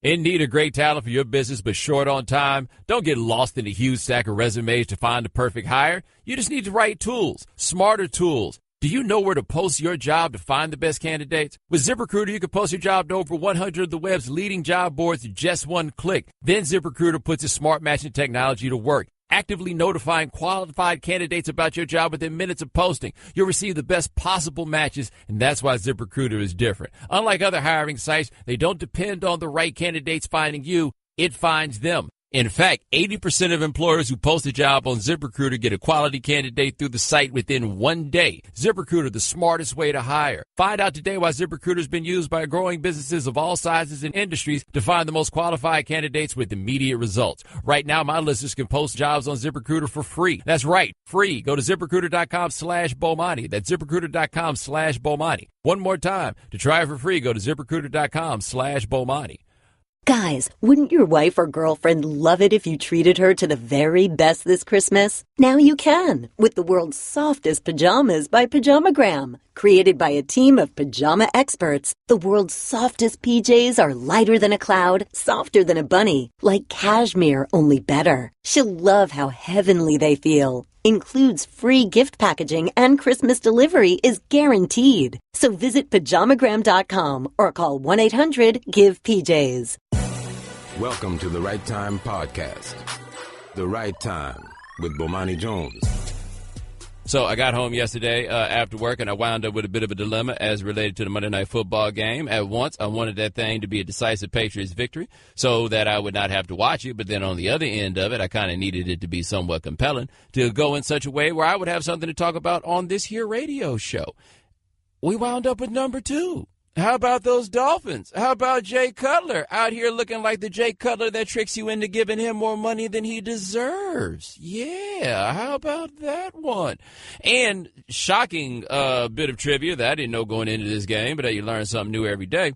In need of great talent for your business but short on time? Don't get lost in a huge stack of resumes to find the perfect hire. You just need the right tools, smarter tools. Do you know where to post your job to find the best candidates? With ZipRecruiter, you can post your job to over 100 of the web's leading job boards in just one click. Then ZipRecruiter puts its smart matching technology to work, actively notifying qualified candidates about your job within minutes of posting. You'll receive the best possible matches, and that's why ZipRecruiter is different. Unlike other hiring sites, they don't depend on the right candidates finding you. It finds them. In fact, 80% of employers who post a job on ZipRecruiter get a quality candidate through the site within 1 day. ZipRecruiter, the smartest way to hire. Find out today why ZipRecruiter has been used by growing businesses of all sizes and industries to find the most qualified candidates with immediate results. Right now, my listeners can post jobs on ZipRecruiter for free. That's right, free. Go to ZipRecruiter.com/Bomani. That's ZipRecruiter.com/Bomani. One more time. To try it for free, go to ZipRecruiter.com/Bomani. Guys, wouldn't your wife or girlfriend love it if you treated her to the very best this Christmas? Now you can, with the world's softest pajamas by Pajamagram. Created by a team of pajama experts, the world's softest PJs are lighter than a cloud, softer than a bunny, like cashmere, only better. She'll love how heavenly they feel. Includes free gift packaging and Christmas delivery is guaranteed. So visit pajamagram.com or call 1-800-GIVE-PJs. Welcome to the Right Time Podcast. The Right Time with Bomani Jones. So I got home yesterday after work, and I wound up with a bit of a dilemma as related to the Monday Night Football game. At once, I wanted that thing to be a decisive Patriots victory so that I would not have to watch it. But then on the other end of it, I kind of needed it to be somewhat compelling to go in such a way where I would have something to talk about on this here radio show. We wound up with number 2. How about those Dolphins? How about Jay Cutler out here looking like the Jay Cutler that tricks you into giving him more money than he deserves? Yeah, how about that one? And shocking bit of trivia that I didn't know going into this game, but you learn something new every day.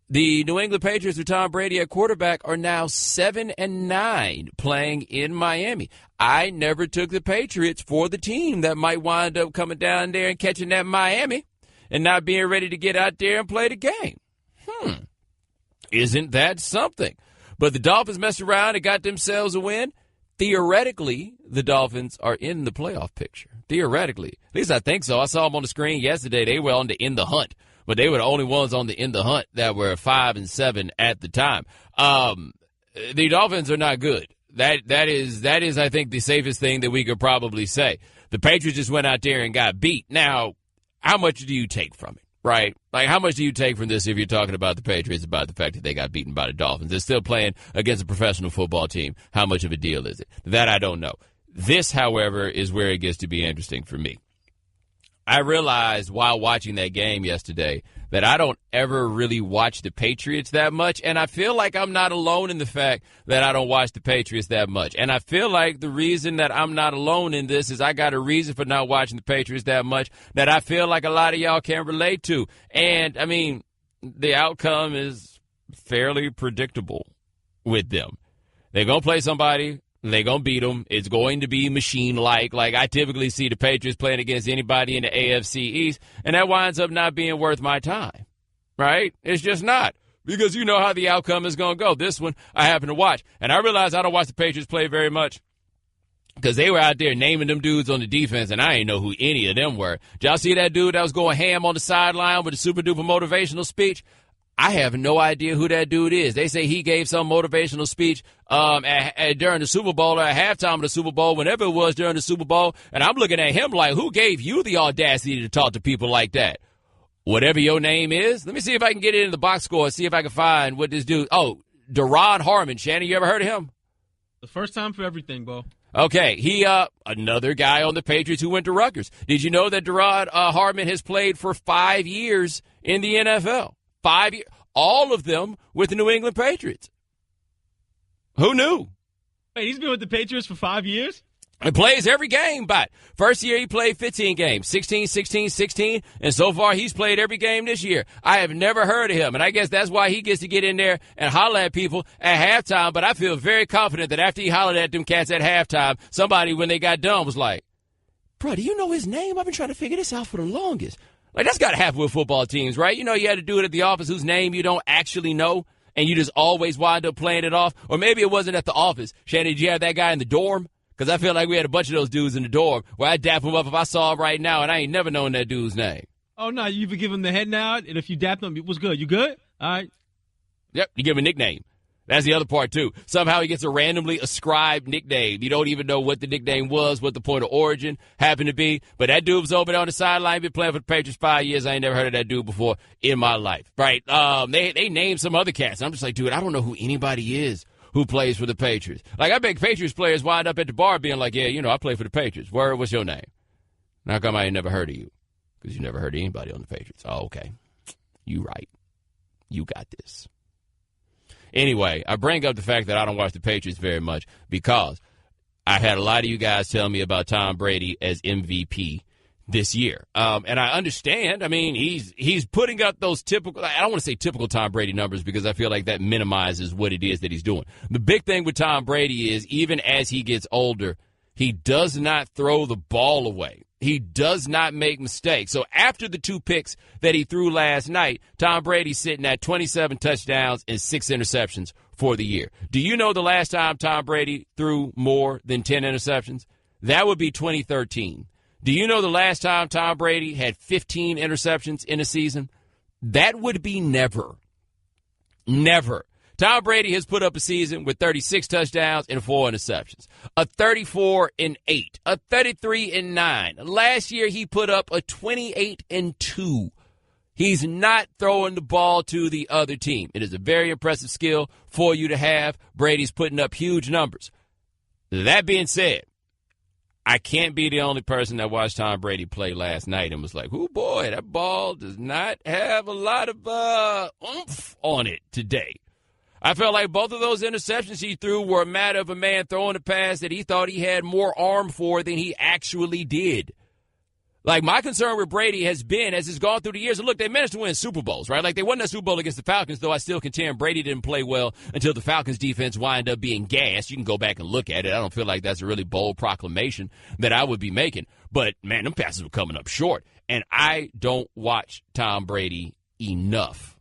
The New England Patriots with Tom Brady at quarterback are now 7-9 playing in Miami. I never took the Patriots for the team that might wind up coming down there and catching that Miami and not being ready to get out there and play the game. Isn't that something? But the Dolphins messed around and got themselves a win. Theoretically, the Dolphins are in the playoff picture. Theoretically. At least I think so. I saw them on the screen yesterday. They were on the in the hunt. But they were the only ones on the in the hunt that were 5-7 at the time. The Dolphins are not good. That is, I think, the safest thing that we could probably say. The Patriots just went out there and got beat. Now, how much do you take from it, right? Like, how much do you take from this if you're talking about the Patriots, about the fact that they got beaten by the Dolphins? They're still playing against a professional football team. How much of a deal is it? That I don't know. This, however, is where it gets to be interesting for me. I realized while watching that game yesterday that I don't ever really watch the Patriots that much, and I feel like I'm not alone in the fact that I don't watch the Patriots that much. And I feel like the reason that I'm not alone in this is I got a reason for not watching the Patriots that much that I feel like a lot of y'all can relate to. And, I mean, the outcome is fairly predictable with them. They're going to play somebody. They're going to beat them. It's going to be machine-like. Like, I typically see the Patriots playing against anybody in the AFC East, and that winds up not being worth my time, right? It's just not, because you know how the outcome is going to go. This one I happen to watch, and I realize I don't watch the Patriots play very much because they were out there naming them dudes on the defense, and I didn't know who any of them were. Did y'all see that dude that was going ham on the sideline with a super-duper motivational speech? I have no idea who that dude is. They say he gave some motivational speech during the Super Bowl or at halftime of the Super Bowl, whenever it was during the Super Bowl. And I'm looking at him like, who gave you the audacity to talk to people like that? Whatever your name is. Let me see if I can get it in the box score and see if I can find what this dude. Oh, Derod Harmon. Shannon, you ever heard of him? The first time for everything, Bo. Okay, he another guy on the Patriots who went to Rutgers. Did you know that Derod Harmon has played for 5 years in the NFL? 5 years, all of them with the New England Patriots. Who knew? Wait, he's been with the Patriots for 5 years? He plays every game, but first year he played 15 games, 16, 16, 16, and so far he's played every game this year. I have never heard of him, and I guess that's why he gets to get in there and holler at people at halftime, but I feel very confident that after he hollered at them cats at halftime, somebody, when they got done, was like, bro, do you know his name? I've been trying to figure this out for the longest. Like, that's got to happen with football teams, right? You know, you had to do it at the office whose name you don't actually know, and you just always wind up playing it off? Or maybe it wasn't at the office. Shannon, did you have that guy in the dorm? Because I feel like we had a bunch of those dudes in the dorm where I'd dap him up if I saw him right now, and I ain't never known that dude's name. Oh, no, you would give him the head nod, and if you dapped him, it was good. You good? All right. Yep, you give him a nickname. That's the other part, too. Somehow he gets a randomly ascribed nickname. You don't even know what the nickname was, what the point of origin happened to be. But that dude was over there on the sideline, been playing for the Patriots 5 years. I ain't never heard of that dude before in my life. Right? They named some other cats. I'm just like, dude, I don't know who anybody is who plays for the Patriots. Like, I bet Patriots players wind up at the bar being like, yeah, I play for the Patriots. What's your name? And how come I ain't never heard of you? Because you never heard of anybody on the Patriots. Oh, okay. You right. You got this. Anyway, I bring up the fact that I don't watch the Patriots very much because I had a lot of you guys tell me about Tom Brady as MVP this year. And I understand. I mean, he's putting up those typical, I don't want to say typical Tom Brady numbers because I feel like that minimizes what it is that he's doing. The big thing with Tom Brady is even as he gets older, he does not throw the ball away. He does not make mistakes. So after the 2 picks that he threw last night, Tom Brady's sitting at 27 touchdowns and 6 interceptions for the year. Do you know the last time Tom Brady threw more than 10 interceptions? That would be 2013. Do you know the last time Tom Brady had 15 interceptions in a season? That would be never. Never. Tom Brady has put up a season with 36 touchdowns and 4 interceptions, a 34-8, a 33-9. Last year, he put up a 28-2. He's not throwing the ball to the other team. It is a very impressive skill for you to have. Brady's putting up huge numbers. That being said, I can't be the only person that watched Tom Brady play last night and was like, oh, boy, that ball does not have a lot of oomph on it today. I felt like both of those interceptions he threw were a matter of a man throwing a pass that he thought he had more arm for than he actually did. Like, my concern with Brady has been, as it's gone through the years, and look, they managed to win Super Bowls, right? Like, they won that Super Bowl against the Falcons, though I still contend Brady didn't play well until the Falcons' defense wound up being gassed. You can go back and look at it. I don't feel like that's a really bold proclamation that I would be making. But, man, them passes were coming up short. And I don't watch Tom Brady enough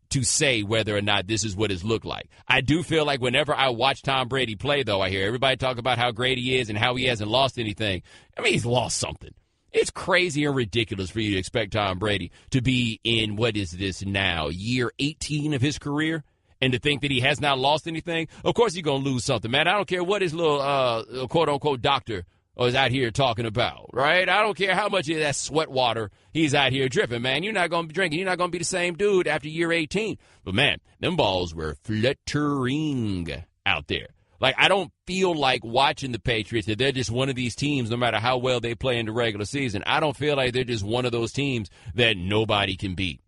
to say whether or not this is what it's looked like. I do feel like whenever I watch Tom Brady play, though, I hear everybody talk about how great he is and how he hasn't lost anything. I mean, he's lost something. It's crazy and ridiculous for you to expect Tom Brady to be in, what is this now, year 18 of his career, and to think that he has not lost anything. Of course he's going to lose something, man. I don't care what his little quote-unquote doctor is out here talking about, right? I don't care how much of that sweat water he's out here dripping, man. You're not going to be drinking. You're not going to be the same dude after year 18. But, man, them balls were fluttering out there. Like, I don't feel like watching the Patriots that they're just one of these teams, no matter how well they play in the regular season. I don't feel like they're just one of those teams that nobody can beat.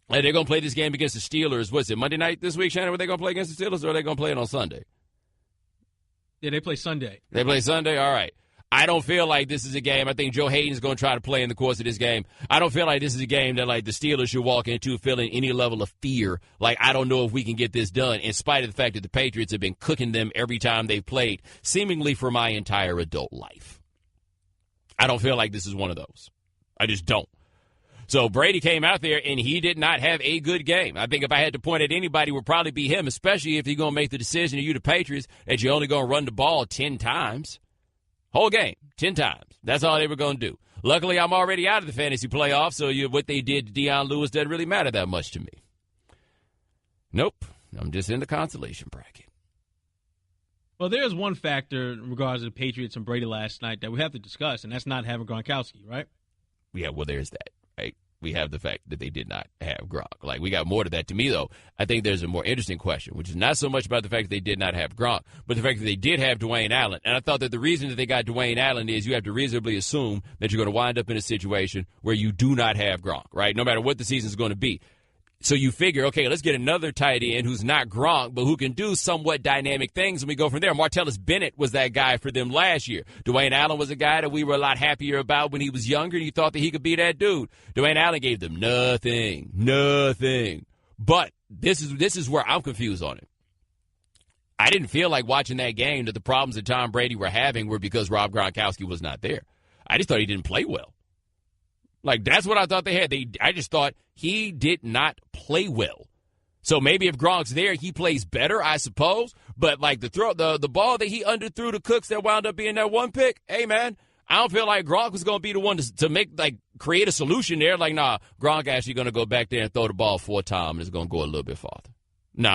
Like, they're going to play this game against the Steelers. What's it, Monday night this week, Shannon? Were they going to play against the Steelers, or are they going to play it on Sunday? Yeah, they play Sunday. They play Sunday? All right. I don't feel like this is a game. I think Joe Hayden's going to try to play in the course of this game. I don't feel like this is a game that, like, the Steelers should walk into feeling any level of fear. Like, I don't know if we can get this done, in spite of the fact that the Patriots have been cooking them every time they've played, seemingly for my entire adult life. I don't feel like this is one of those. I just don't. So Brady came out there, and he did not have a good game. I think if I had to point at anybody, it would probably be him, especially if you're going to make the decision, you the Patriots, that you're only going to run the ball 10 times. Whole game, 10 times. That's all they were going to do. Luckily, I'm already out of the fantasy playoffs, so what they did to Deion Lewis doesn't really matter that much to me. Nope. I'm just in the consolation bracket. Well, there's one factor in regards to the Patriots and Brady last night that we have to discuss, and that's not having Gronkowski, right? Yeah, well, there's that, right? We have the fact that they did not have Gronk. Like, we got more to that. To me, though, I think there's a more interesting question, which is not so much about the fact that they did not have Gronk, but the fact that they did have Dwayne Allen. And I thought that the reason that they got Dwayne Allen is you have to reasonably assume that you're going to wind up in a situation where you do not have Gronk, right? No matter what the season's going to be. So you figure, okay, let's get another tight end who's not Gronk, but who can do somewhat dynamic things, and we go from there. Martellus Bennett was that guy for them last year. Dwayne Allen was a guy that we were a lot happier about when he was younger, and you thought that he could be that dude. Dwayne Allen gave them nothing. But this is where I'm confused on it. I didn't feel like watching that game that the problems that Tom Brady were having were because Rob Gronkowski was not there. I just thought he didn't play well. Like, that's what I thought they had. I just thought he did not play well. So maybe if Gronk's there, he plays better, I suppose. But like the ball that he underthrew to Cooks that wound up being that one pick, hey man, I don't feel like Gronk was going to be the one to create a solution there. Like, nah, Gronk actually going to go back there and throw the ball 4 times and it's going to go a little bit farther. No.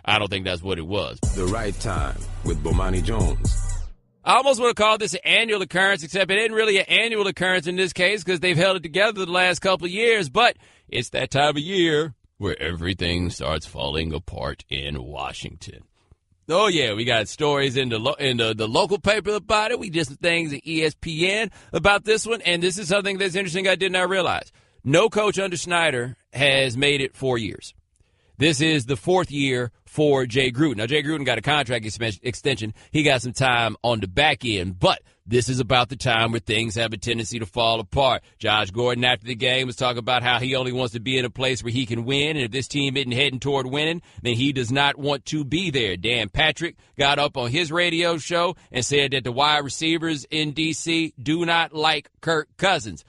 I don't think that's what it was. The Right Time with Bomani Jones. I almost want to call this an annual occurrence, except it isn't really an annual occurrence in this case because they've held it together the last couple of years. But it's that time of year where everything starts falling apart in Washington. Oh, yeah, we got stories in the local paper about it. We did some things at ESPN about this one, and this is something that's interesting I did not realize. No coach under Snyder has made it 4 years. This is the 4th year for Jay Gruden. Now, Jay Gruden got a contract extension. He got some time on the back end, but this is about the time where things have a tendency to fall apart. Josh Gordon, after the game, was talking about how he only wants to be in a place where he can win, and if this team isn't heading toward winning, then he does not want to be there. Dan Patrick got up on his radio show and said that the wide receivers in D.C. do not like Kirk Cousins.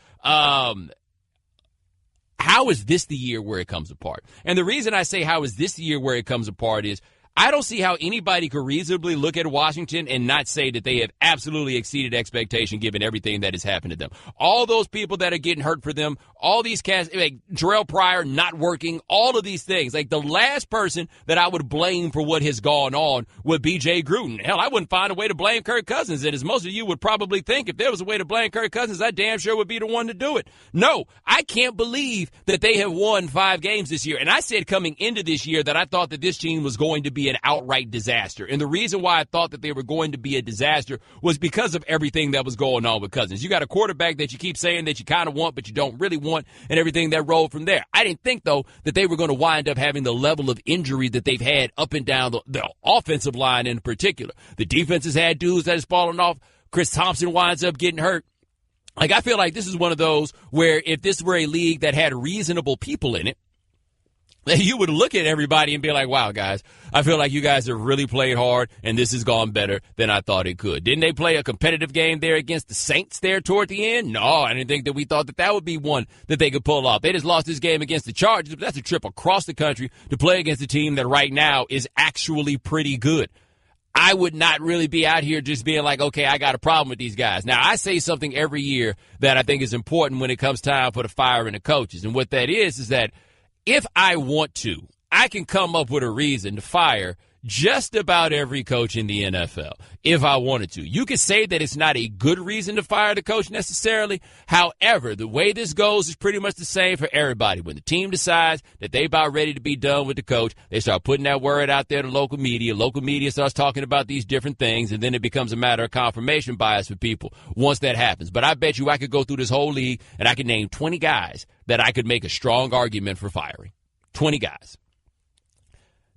How is this the year where it comes apart? And the reason I say how is this the year where it comes apart is I don't see how anybody could reasonably look at Washington and not say that they have absolutely exceeded expectation given everything that has happened to them. All those people that are getting hurt for them, all these cats, like Terrell Pryor not working, all of these things. Like the last person that I would blame for what has gone on would be Jay Gruden. Hell, I wouldn't find a way to blame Kirk Cousins. And as most of you would probably think, if there was a way to blame Kirk Cousins, I damn sure would be the one to do it. No, I can't believe that they have won 5 games this year. And I said coming into this year that I thought that this team was going to be an outright disaster. And the reason why I thought that they were going to be a disaster was because of everything that was going on with Cousins. You got a quarterback that you keep saying that you kind of want, but you don't really want, and everything that rolled from there. I didn't think, though, that they were going to wind up having the level of injury that they've had up and down the offensive line in particular. The defense has had dudes that has fallen off. Chris Thompson winds up getting hurt. Like, I feel like this is one of those where if this were a league that had reasonable people in it, you would look at everybody and be like, wow, guys, I feel like you guys have really played hard, and this has gone better than I thought it could. Didn't they play a competitive game there against the Saints there toward the end? No, I didn't think that we thought that would be one that they could pull off. They just lost this game against the Chargers, but that's a trip across the country to play against a team that right now is actually pretty good. I would not really be out here just being like, okay, I got a problem with these guys. Now, I say something every year that I think is important when it comes time for the firing of coaches, and what that is that if I want to, I can come up with a reason to fire just about every coach in the NFL if I wanted to. You could say that it's not a good reason to fire the coach necessarily. However, the way this goes is pretty much the same for everybody. When the team decides that they're about ready to be done with the coach, they start putting that word out there to local media. Local media starts talking about these different things, and then it becomes a matter of confirmation bias for people once that happens. But I bet you I could go through this whole league, and I could name 20 guys that I could make a strong argument for firing. 20 guys.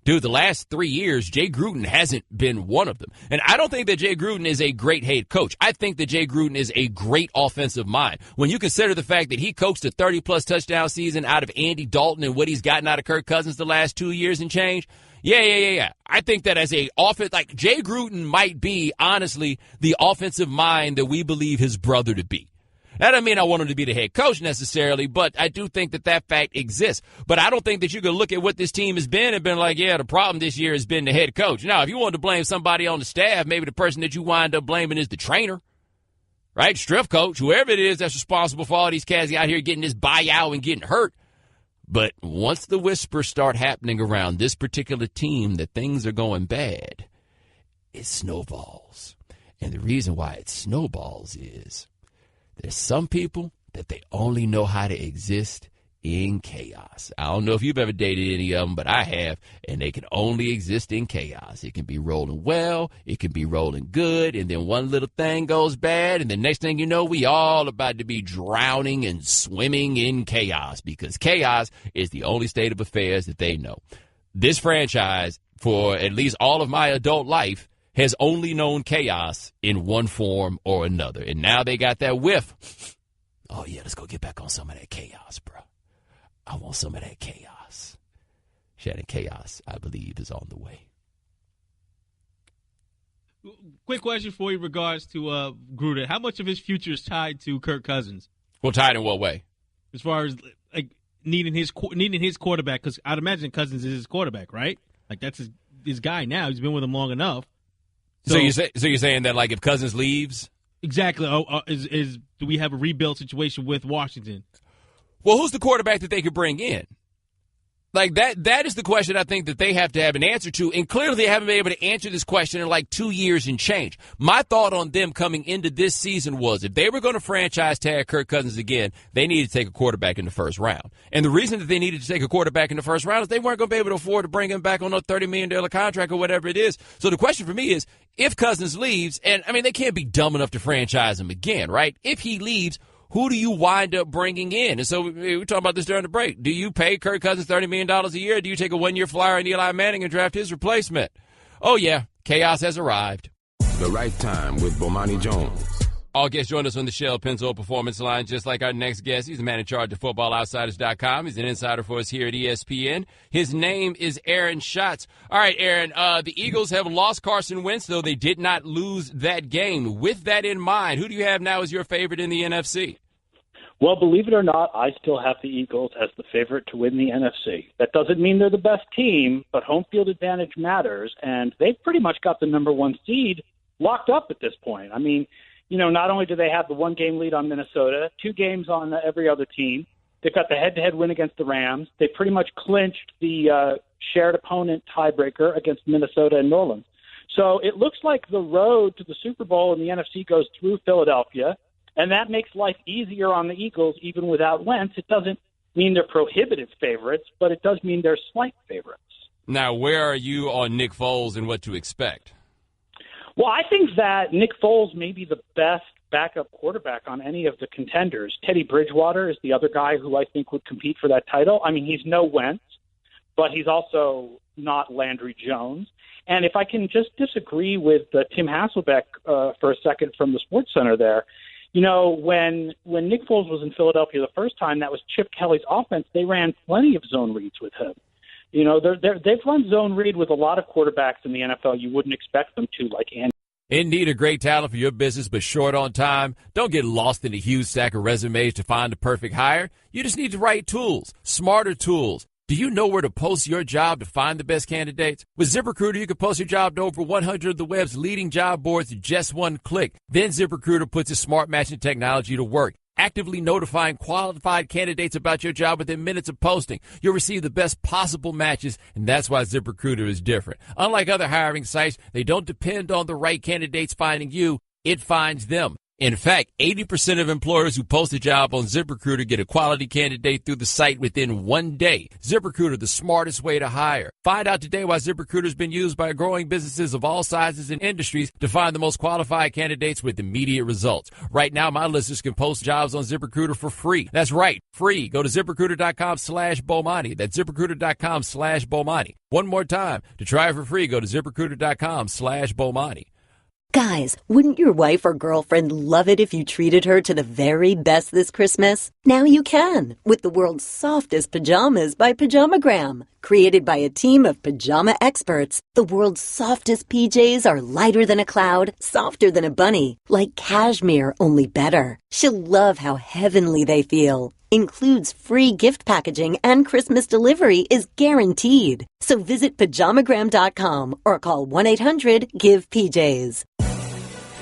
Dude, the last 3 years, Jay Gruden hasn't been one of them. And I don't think that Jay Gruden is a great head coach. I think that Jay Gruden is a great offensive mind. When you consider the fact that he coached a 30-plus touchdown season out of Andy Dalton and what he's gotten out of Kirk Cousins the last 2 years and change, yeah. I think that as a offense, like Jay Gruden might be, honestly, the offensive mind that we believe his brother to be. That doesn't mean I want him to be the head coach necessarily, but I do think that fact exists. But I don't think that you can look at what this team has been and been like, yeah, the problem this year has been the head coach. Now, if you wanted to blame somebody on the staff, maybe the person that you wind up blaming is the trainer, right? Strength coach, whoever it is that's responsible for all these cats out here getting this buyout and getting hurt. But once the whispers start happening around this particular team that things are going bad, it snowballs. And the reason why it snowballs is there's some people that they only know how to exist in chaos. I don't know if you've ever dated any of them, but I have, and they can only exist in chaos. It can be rolling well, it can be rolling good, and then one little thing goes bad, and the next thing you know, we all about to be drowning and swimming in chaos because chaos is the only state of affairs that they know. This franchise, for at least all of my adult life, has only known chaos in one form or another. And now they got that whiff. Oh, yeah, let's go get back on some of that chaos, bro. I want some of that chaos. Shannon, chaos, I believe, is on the way. Quick question for you in regards to Gruden. How much of his future is tied to Kirk Cousins? Well, tied in what way? As far as, like, needing his quarterback, because I'd imagine Cousins is his quarterback, right? Like that's his guy now. He's been with him long enough. So you're saying that like if Cousins leaves, exactly? Do we have a rebuild situation with Washington? Well, who's the quarterback that they could bring in? Like that is the question I think that they have to have an answer to, and clearly they haven't been able to answer this question in like 2 years and change. My thought on them coming into this season was if they were going to franchise tag Kirk Cousins again, they needed to take a quarterback in the first round. And the reason that they needed to take a quarterback in the first round is they weren't going to be able to afford to bring him back on a $30 million contract or whatever it is. So the question for me is, if Cousins leaves, and I mean they can't be dumb enough to franchise him again, right? If he leaves, who do you wind up bringing in? And so we were talking about this during the break. Do you pay Kirk Cousins $30 million a year, or do you take a one-year flyer on Eli Manning and draft his replacement? Oh, yeah, chaos has arrived. The Right Time with Bomani Jones. All guests join us on the Shell Pennzoil Performance Line, just like our next guest. He's the man in charge of FootballOutsiders.com. He's an insider for us here at ESPN. His name is Aaron Schatz. All right, Aaron, the Eagles have lost Carson Wentz, though they did not lose that game. With that in mind, who do you have now as your favorite in the NFC? Well, believe it or not, I still have the Eagles as the favorite to win the NFC. That doesn't mean they're the best team, but home field advantage matters, and they've pretty much got the number one seed locked up at this point. I mean, not only do they have the one-game lead on Minnesota, 2 games on every other team, they've got the head-to-head win against the Rams. They pretty much clinched the shared opponent tiebreaker against Minnesota and New Orleans. So it looks like the road to the Super Bowl in the NFC goes through Philadelphia, and that makes life easier on the Eagles even without Wentz. It doesn't mean they're prohibitive favorites, but it does mean they're slight favorites. Now, where are you on Nick Foles and what to expect? Well, I think that Nick Foles may be the best backup quarterback on any of the contenders. Teddy Bridgewater is the other guy who I think would compete for that title. I mean, he's no Wentz, but he's also not Landry Jones. And if I can just disagree with Tim Hasselbeck for a second from the Sports Center there, when Nick Foles was in Philadelphia the first time, that was Chip Kelly's offense. They ran plenty of zone reads with him. They've run zone read with a lot of quarterbacks in the NFL. You wouldn't expect them to, like Andy. Indeed, a great talent for your business, but short on time. Don't get lost in a huge stack of resumes to find the perfect hire. You just need the right tools, smarter tools. Do you know where to post your job to find the best candidates? With ZipRecruiter, you can post your job to over 100 of the web's leading job boards in just one click. Then ZipRecruiter puts its smart matching technology to work, actively notifying qualified candidates about your job within minutes of posting. You'll receive the best possible matches, and that's why ZipRecruiter is different. Unlike other hiring sites, they don't depend on the right candidates finding you. It finds them. In fact, 80% of employers who post a job on ZipRecruiter get a quality candidate through the site within 1 day. ZipRecruiter, the smartest way to hire. Find out today why ZipRecruiter has been used by growing businesses of all sizes and industries to find the most qualified candidates with immediate results. Right now, my listeners can post jobs on ZipRecruiter for free. That's right, free. Go to ZipRecruiter.com/Bomani. That's ZipRecruiter.com/Bomani. One more time. To try it for free, go to ZipRecruiter.com/Bomani. Guys, wouldn't your wife or girlfriend love it if you treated her to the very best this Christmas? Now you can, with the world's softest pajamas by Pajamagram. Created by a team of pajama experts, the world's softest PJs are lighter than a cloud, softer than a bunny, like cashmere, only better. She'll love how heavenly they feel. Includes free gift packaging and Christmas delivery is guaranteed. So visit pajamagram.com or call 1-800-GIVE-PJs.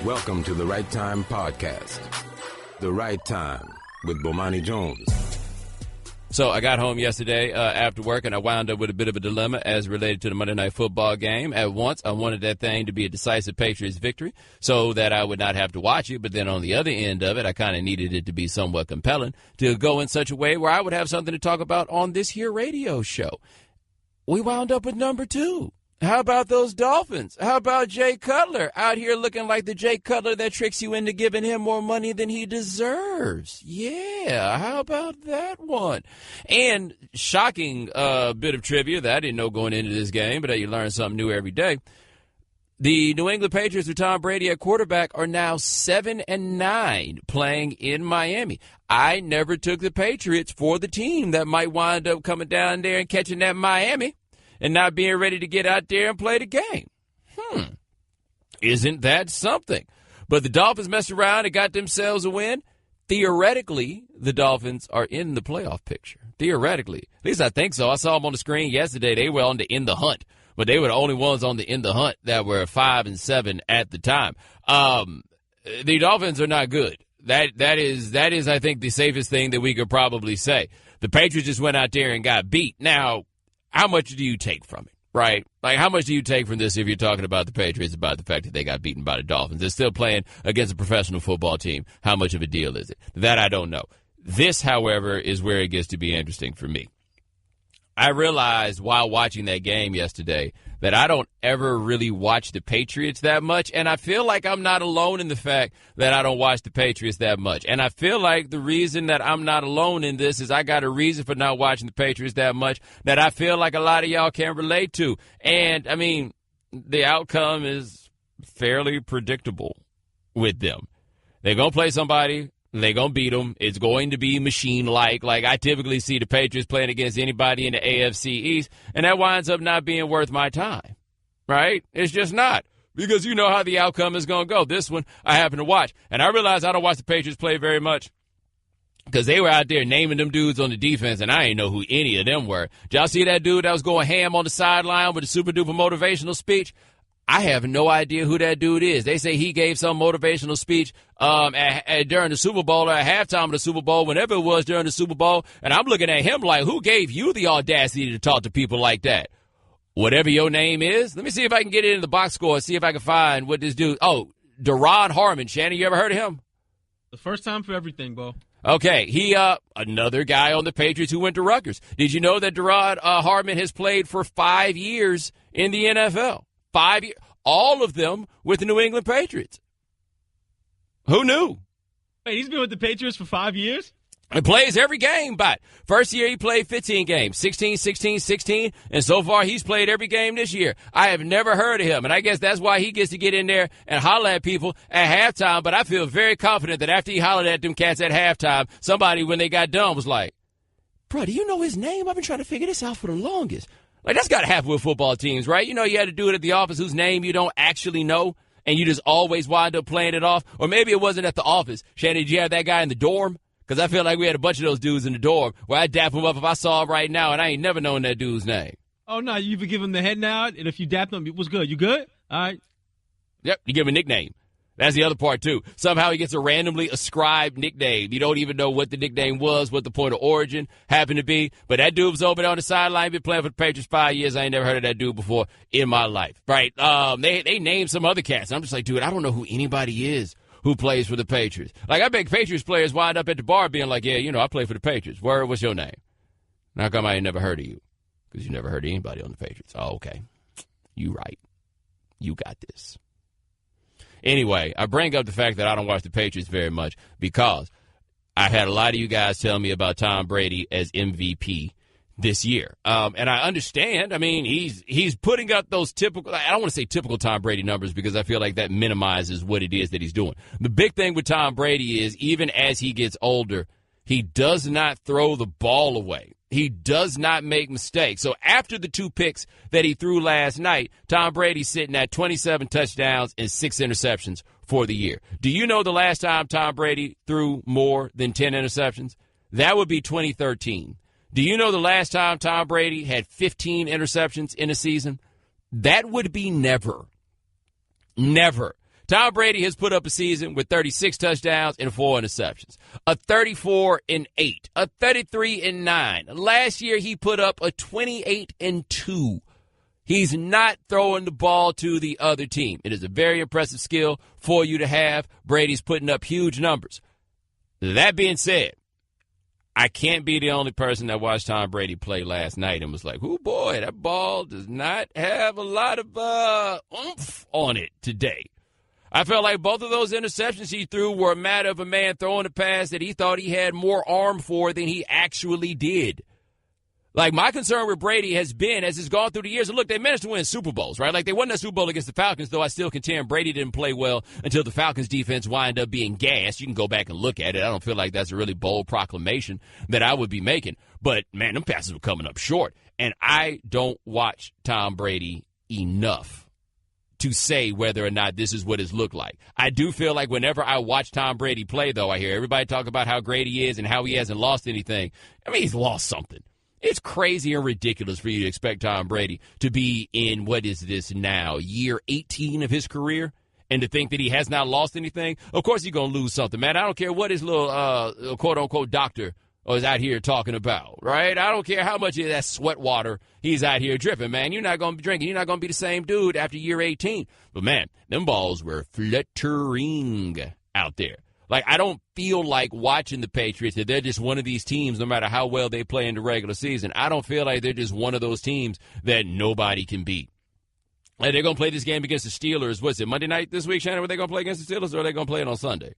Welcome to the Right Time Podcast. The Right Time with Bomani Jones. So I got home yesterday after work, and I wound up with a bit of a dilemma as related to the Monday Night Football game. At once, I wanted that thing to be a decisive Patriots victory so that I would not have to watch it. But then on the other end of it, I kind of needed it to be somewhat compelling to go in such a way where I would have something to talk about on this here radio show. We wound up with number 2. How about those Dolphins? How about Jay Cutler out here looking like the Jay Cutler that tricks you into giving him more money than he deserves? Yeah, how about that one? And shocking bit of trivia that I didn't know going into this game, but you learn something new every day. The New England Patriots with Tom Brady at quarterback are now 7-9 playing in Miami. I never took the Patriots for the team that might wind up coming down there and catching that Miami and not being ready to get out there and play the game. Isn't that something? But the Dolphins messed around and got themselves a win. theoretically, the Dolphins are in the playoff picture. Theoretically. At least I think so. I saw them on the screen yesterday. They were on the in the hunt, but they were the only ones on the in the hunt that were 5-7 at the time. The Dolphins are not good. That is, I think, the safest thing that we could probably say. The Patriots just went out there and got beat. Now, how much do you take from it, right? Like, how much do you take from this if you're talking about the Patriots, about the fact that they got beaten by the Dolphins? They're still playing against a professional football team. How much of a deal is it? That I don't know. This, however, is where it gets to be interesting for me. I realized while watching that game yesterday that I don't ever really watch the Patriots that much, and I feel like I'm not alone in the fact that I don't watch the Patriots that much. And I feel like the reason that I'm not alone in this is I got a reason for not watching the Patriots that much that I feel like a lot of y'all can relate to. And, I mean, the outcome is fairly predictable with them. They're going to play somebody. They're going to beat them. It's going to be machine-like. Like, I typically see the Patriots playing against anybody in the AFC East, and that winds up not being worth my time, right? It's just not, because you know how the outcome is going to go. This one I happen to watch, and I realize I don't watch the Patriots play very much because they were out there naming them dudes on the defense, and I didn't know who any of them were. Did y'all see that dude that was going ham on the sideline with a super-duper motivational speech? I have no idea who that dude is. They say he gave some motivational speech during the Super Bowl or at halftime of the Super Bowl, whenever it was during the Super Bowl. And I'm looking at him like, who gave you the audacity to talk to people like that? Whatever your name is. Let me see if I can get it in the box score and see if I can find what this dude. Oh, Derod Harmon. Shannon, you ever heard of him? The first time for everything, Bo. Okay, he another guy on the Patriots who went to Rutgers. Did you know that Derod Harmon has played for 5 years in the NFL? 5 years, all of them with the New England Patriots. Who knew? Wait, he's been with the Patriots for 5 years? He plays every game, but first year he played 15 games, 16, 16, 16, and so far he's played every game this year. I have never heard of him, and I guess that's why he gets to get in there and holler at people at halftime, but I feel very confident that after he hollered at them cats at halftime, somebody, when they got done, was like, bro, do you know his name? I've been trying to figure this out for the longest. Like, that's got to happen with football teams, right? You know, you had to do it at the office whose name you don't actually know, and you just always wind up playing it off. Or maybe it wasn't at the office. Shannon, did you have that guy in the dorm? Because I feel like we had a bunch of those dudes in the dorm where I'd dap him up if I saw him right now, and I ain't never known that dude's name. Oh, no, you would give him the head nod, and if you dapped him, it was good. You good? All right. Yep, you give him a nickname. That's the other part, too. Somehow he gets a randomly ascribed nickname. You don't even know what the nickname was, what the point of origin happened to be. But that dude was over there on the sideline, been playing for the Patriots 5 years. I ain't never heard of that dude before in my life. Right? They named some other cats. I'm just like, dude, I don't know who anybody is who plays for the Patriots. Like, I bet Patriots players wind up at the bar being like, yeah, you know, I play for the Patriots. What's your name? And how come I ain't never heard of you? Because you never heard of anybody on the Patriots. Oh, okay. You right. You got this. Anyway, I bring up the fact that I don't watch the Patriots very much because I had a lot of you guys tell me about Tom Brady as MVP this year. And I understand. I mean, he's putting up those typical, I don't want to say typical Tom Brady numbers because I feel like that minimizes what it is that he's doing. The big thing with Tom Brady is even as he gets older, he does not throw the ball away. He does not make mistakes. So after the 2 picks that he threw last night, Tom Brady's sitting at 27 touchdowns and 6 interceptions for the year. Do you know the last time Tom Brady threw more than 10 interceptions? That would be 2013. Do you know the last time Tom Brady had 15 interceptions in a season? That would be never. Never. Tom Brady has put up a season with 36 touchdowns and 4 interceptions, a 34-8, a 33-9. Last year, he put up a 28-2. He's not throwing the ball to the other team. It is a very impressive skill for you to have. Brady's putting up huge numbers. That being said, I can't be the only person that watched Tom Brady play last night and was like, oh, boy, that ball does not have a lot of oomph on it today. I felt like both of those interceptions he threw were a matter of a man throwing a pass that he thought he had more arm for than he actually did. Like, my concern with Brady has been, as it's gone through the years, and look, they managed to win Super Bowls, right? Like, they won that Super Bowl against the Falcons, though I still contend Brady didn't play well until the Falcons' defense wound up being gassed. You can go back and look at it. I don't feel like that's a really bold proclamation that I would be making. But, man, them passes were coming up short. And I don't watch Tom Brady enough to say whether or not this is what it's looked like. I do feel like whenever I watch Tom Brady play, though, I hear everybody talk about how great he is and how he hasn't lost anything. I mean, he's lost something. It's crazy and ridiculous for you to expect Tom Brady to be in, what is this now, year 18 of his career, and to think that he has not lost anything. Of course he's going to lose something, man. I don't care what his little quote-unquote doctor is out here talking about, right? I don't care how much of that sweat water he's out here dripping, man. You're not going to be drinking. You're not going to be the same dude after year 18. But, man, them balls were fluttering out there. Like, I don't feel like watching the Patriots that they're just one of these teams, no matter how well they play in the regular season. I don't feel like they're just one of those teams that nobody can beat. Like, they're going to play this game against the Steelers. What's it, Monday night this week, Shannon? Were they going to play against the Steelers, or are they going to play it on Sunday?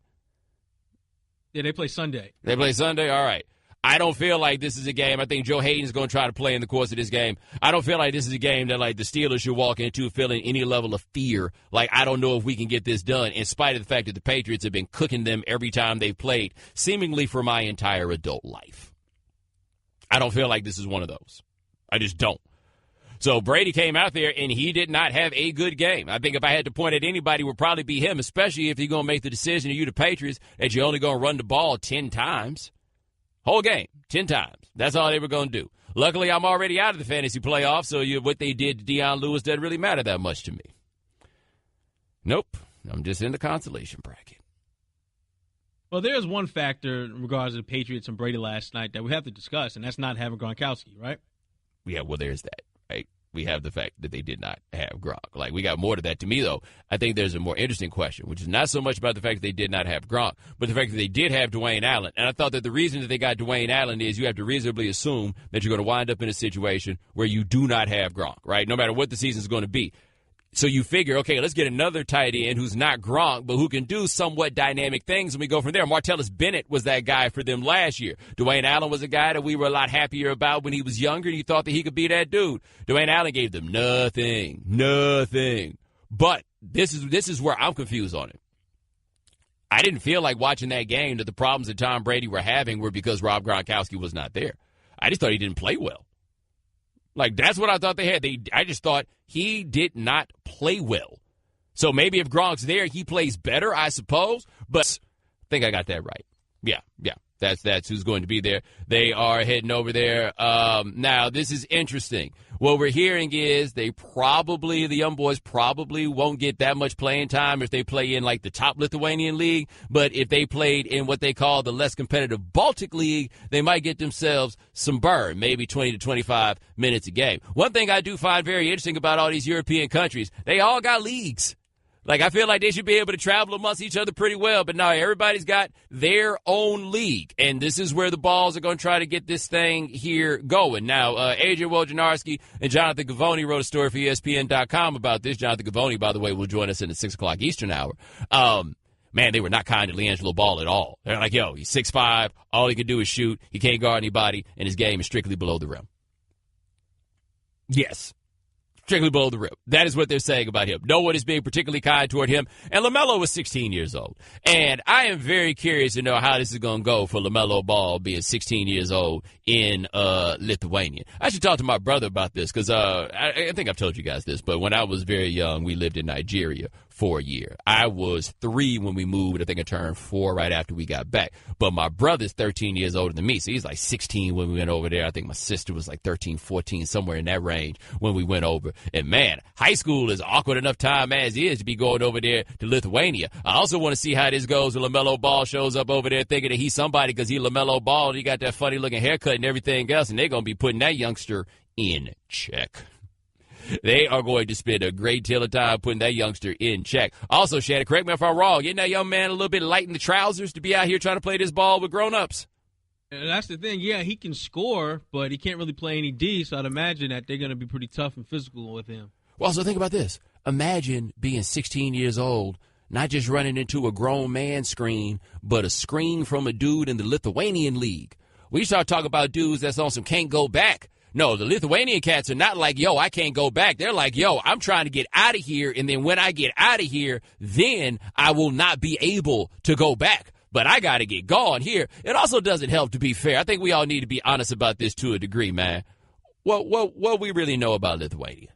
Yeah, they play Sunday. They play Sunday? All right. I don't feel like this is a game. I think Joe Hayden's going to try to play in the course of this game. I don't feel like this is a game that, like, the Steelers should walk into feeling any level of fear. Like, I don't know if we can get this done, in spite of the fact that the Patriots have been cooking them every time they've played, seemingly for my entire adult life. I don't feel like this is one of those. I just don't. So Brady came out there, and he did not have a good game. I think if I had to point at anybody, it would probably be him, especially if you're going to make the decision, you the Patriots, that you're only going to run the ball 10 times. Whole game, 10 times. That's all they were going to do. Luckily, I'm already out of the fantasy playoffs, so what they did to Deion Lewis doesn't really matter that much to me. Nope. I'm just in the consolation bracket. Well, there's one factor in regards to the Patriots and Brady last night that we have to discuss, and that's not having Gronkowski, right? Yeah, well, there's that, right? We have the fact that they did not have Gronk. Like, we got more to that. To me, though, I think there's a more interesting question, which is not so much about the fact that they did not have Gronk, but the fact that they did have Dwayne Allen. And I thought that the reason that they got Dwayne Allen is you have to reasonably assume that you're going to wind up in a situation where you do not have Gronk, right? No matter what the season's going to be. So you figure, okay, let's get another tight end who's not Gronk, but who can do somewhat dynamic things, and we go from there. Martellus Bennett was that guy for them last year. Dwayne Allen was a guy that we were a lot happier about when he was younger, and you thought that he could be that dude. Dwayne Allen gave them nothing. But this is where I'm confused on it. I didn't feel like watching that game that the problems that Tom Brady were having were because Rob Gronkowski was not there. I just thought he didn't play well. Like, that's what I thought they had. I just thought he did not play well. So maybe if Gronk's there, he plays better, I suppose. But I think I got that right. Yeah. That's who's going to be there. They are heading over there. Now, this is interesting. What we're hearing is the young boys probably won't get that much playing time if they play in, like, the top Lithuanian league. But if they played in what they call the less competitive Baltic League, they might get themselves some burn, maybe 20 to 25 minutes a game. One thing I do find very interesting about all these European countries, they all got leagues. Like, I feel like they should be able to travel amongst each other pretty well. But no, everybody's got their own league. And this is where the balls are going to try to get this thing here going. Now, Adrian Wojnarowski and Jonathan Gavoni wrote a story for ESPN.com about this. Jonathan Gavoni, by the way, will join us in the 6 o'clock Eastern hour. Man, they were not kind to LiAngelo Ball at all. They're like, yo, he's 6'5". All he can do is shoot. He can't guard anybody. And his game is strictly below the rim. Yes. Strictly below the rim. That is what they're saying about him. No one is being particularly kind toward him. And LaMelo was 16 years old. And I am very curious to know how this is going to go for LaMelo Ball being 16 years old in Lithuania. I should talk to my brother about this because I think I've told you guys this, but when I was very young, we lived in Nigeria for a year. I was 3 when we moved. I think I turned 4 right after we got back. But my brother's 13 years older than me, so he's like 16 when we went over there. I think my sister was like 13, 14, somewhere in that range when we went over. And, man, high school is awkward enough time as is to be going over there to Lithuania. I also want to see how this goes when LaMelo Ball shows up over there thinking that he's somebody because he LaMelo Ball. He got that funny-looking haircut and everything else, and they're going to be putting that youngster in check. They are going to spend a great deal of time putting that youngster in check. Also, Shannon, correct me if I'm wrong, isn't that young man a little bit light in the trousers to be out here trying to play this ball with grown-ups? And that's the thing. Yeah, he can score, but he can't really play any D, so I'd imagine that they're going to be pretty tough and physical with him. Well, so think about this. Imagine being 16 years old, not just running into a grown man screen, but a screen from a dude in the Lithuanian league. We start talking about dudes that's on some can't go back. No, the Lithuanian cats are not like, yo, I can't go back. They're like, yo, I'm trying to get out of here, and then when I get out of here, then I will not be able to go back. But I got to get gone here. It also doesn't help, to be fair. I think we all need to be honest about this to a degree, man. What we really know about Lithuania,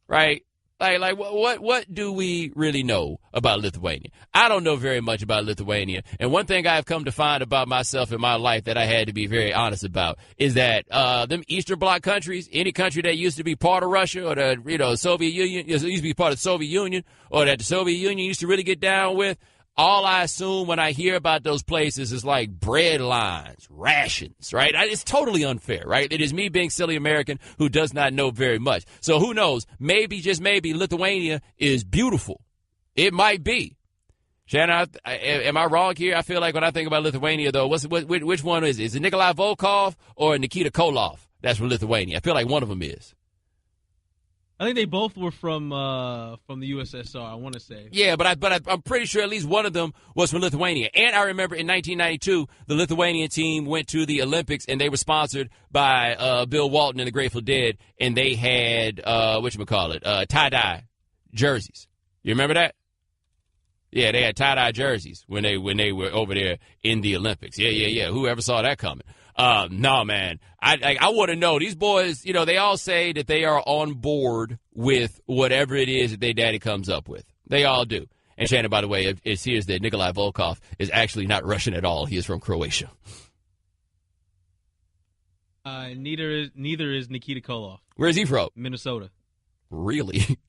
right? Like what do we really know about Lithuania? I don't know very much about Lithuania. And one thing I've come to find about myself in my life that I had to be very honest about is that them Eastern Bloc countries, any country that used to be part of Russia or the Soviet Union, used to be part of the Soviet Union, or that the Soviet Union used to really get down with, all I assume when I hear about those places is like bread lines, rations, right? It's totally unfair, right? It is me being silly American who does not know very much. So who knows? Maybe, just maybe, Lithuania is beautiful. It might be. Shannon, am I wrong here? I feel like when I think about Lithuania, though, which one is it? Is it Nikolai Volkov or Nikita Koloff? That's from Lithuania. I feel like one of them is. I think they both were from the USSR, I want to say. Yeah, but I'm pretty sure at least one of them was from Lithuania. And I remember in 1992, the Lithuanian team went to the Olympics, and they were sponsored by Bill Walton and the Grateful Dead, and they had, tie-dye jerseys. You remember that? Yeah, they had tie-dye jerseys when they were over there in the Olympics. Yeah. Whoever saw that coming? No, man. I want to know. These boys, they all say that they are on board with whatever it is that their daddy comes up with. They all do. And Shannon, by the way, it seems that Nikolai Volkov is actually not Russian at all. He is from Croatia. Neither is Nikita Koloff. Where is he from? Minnesota. Really?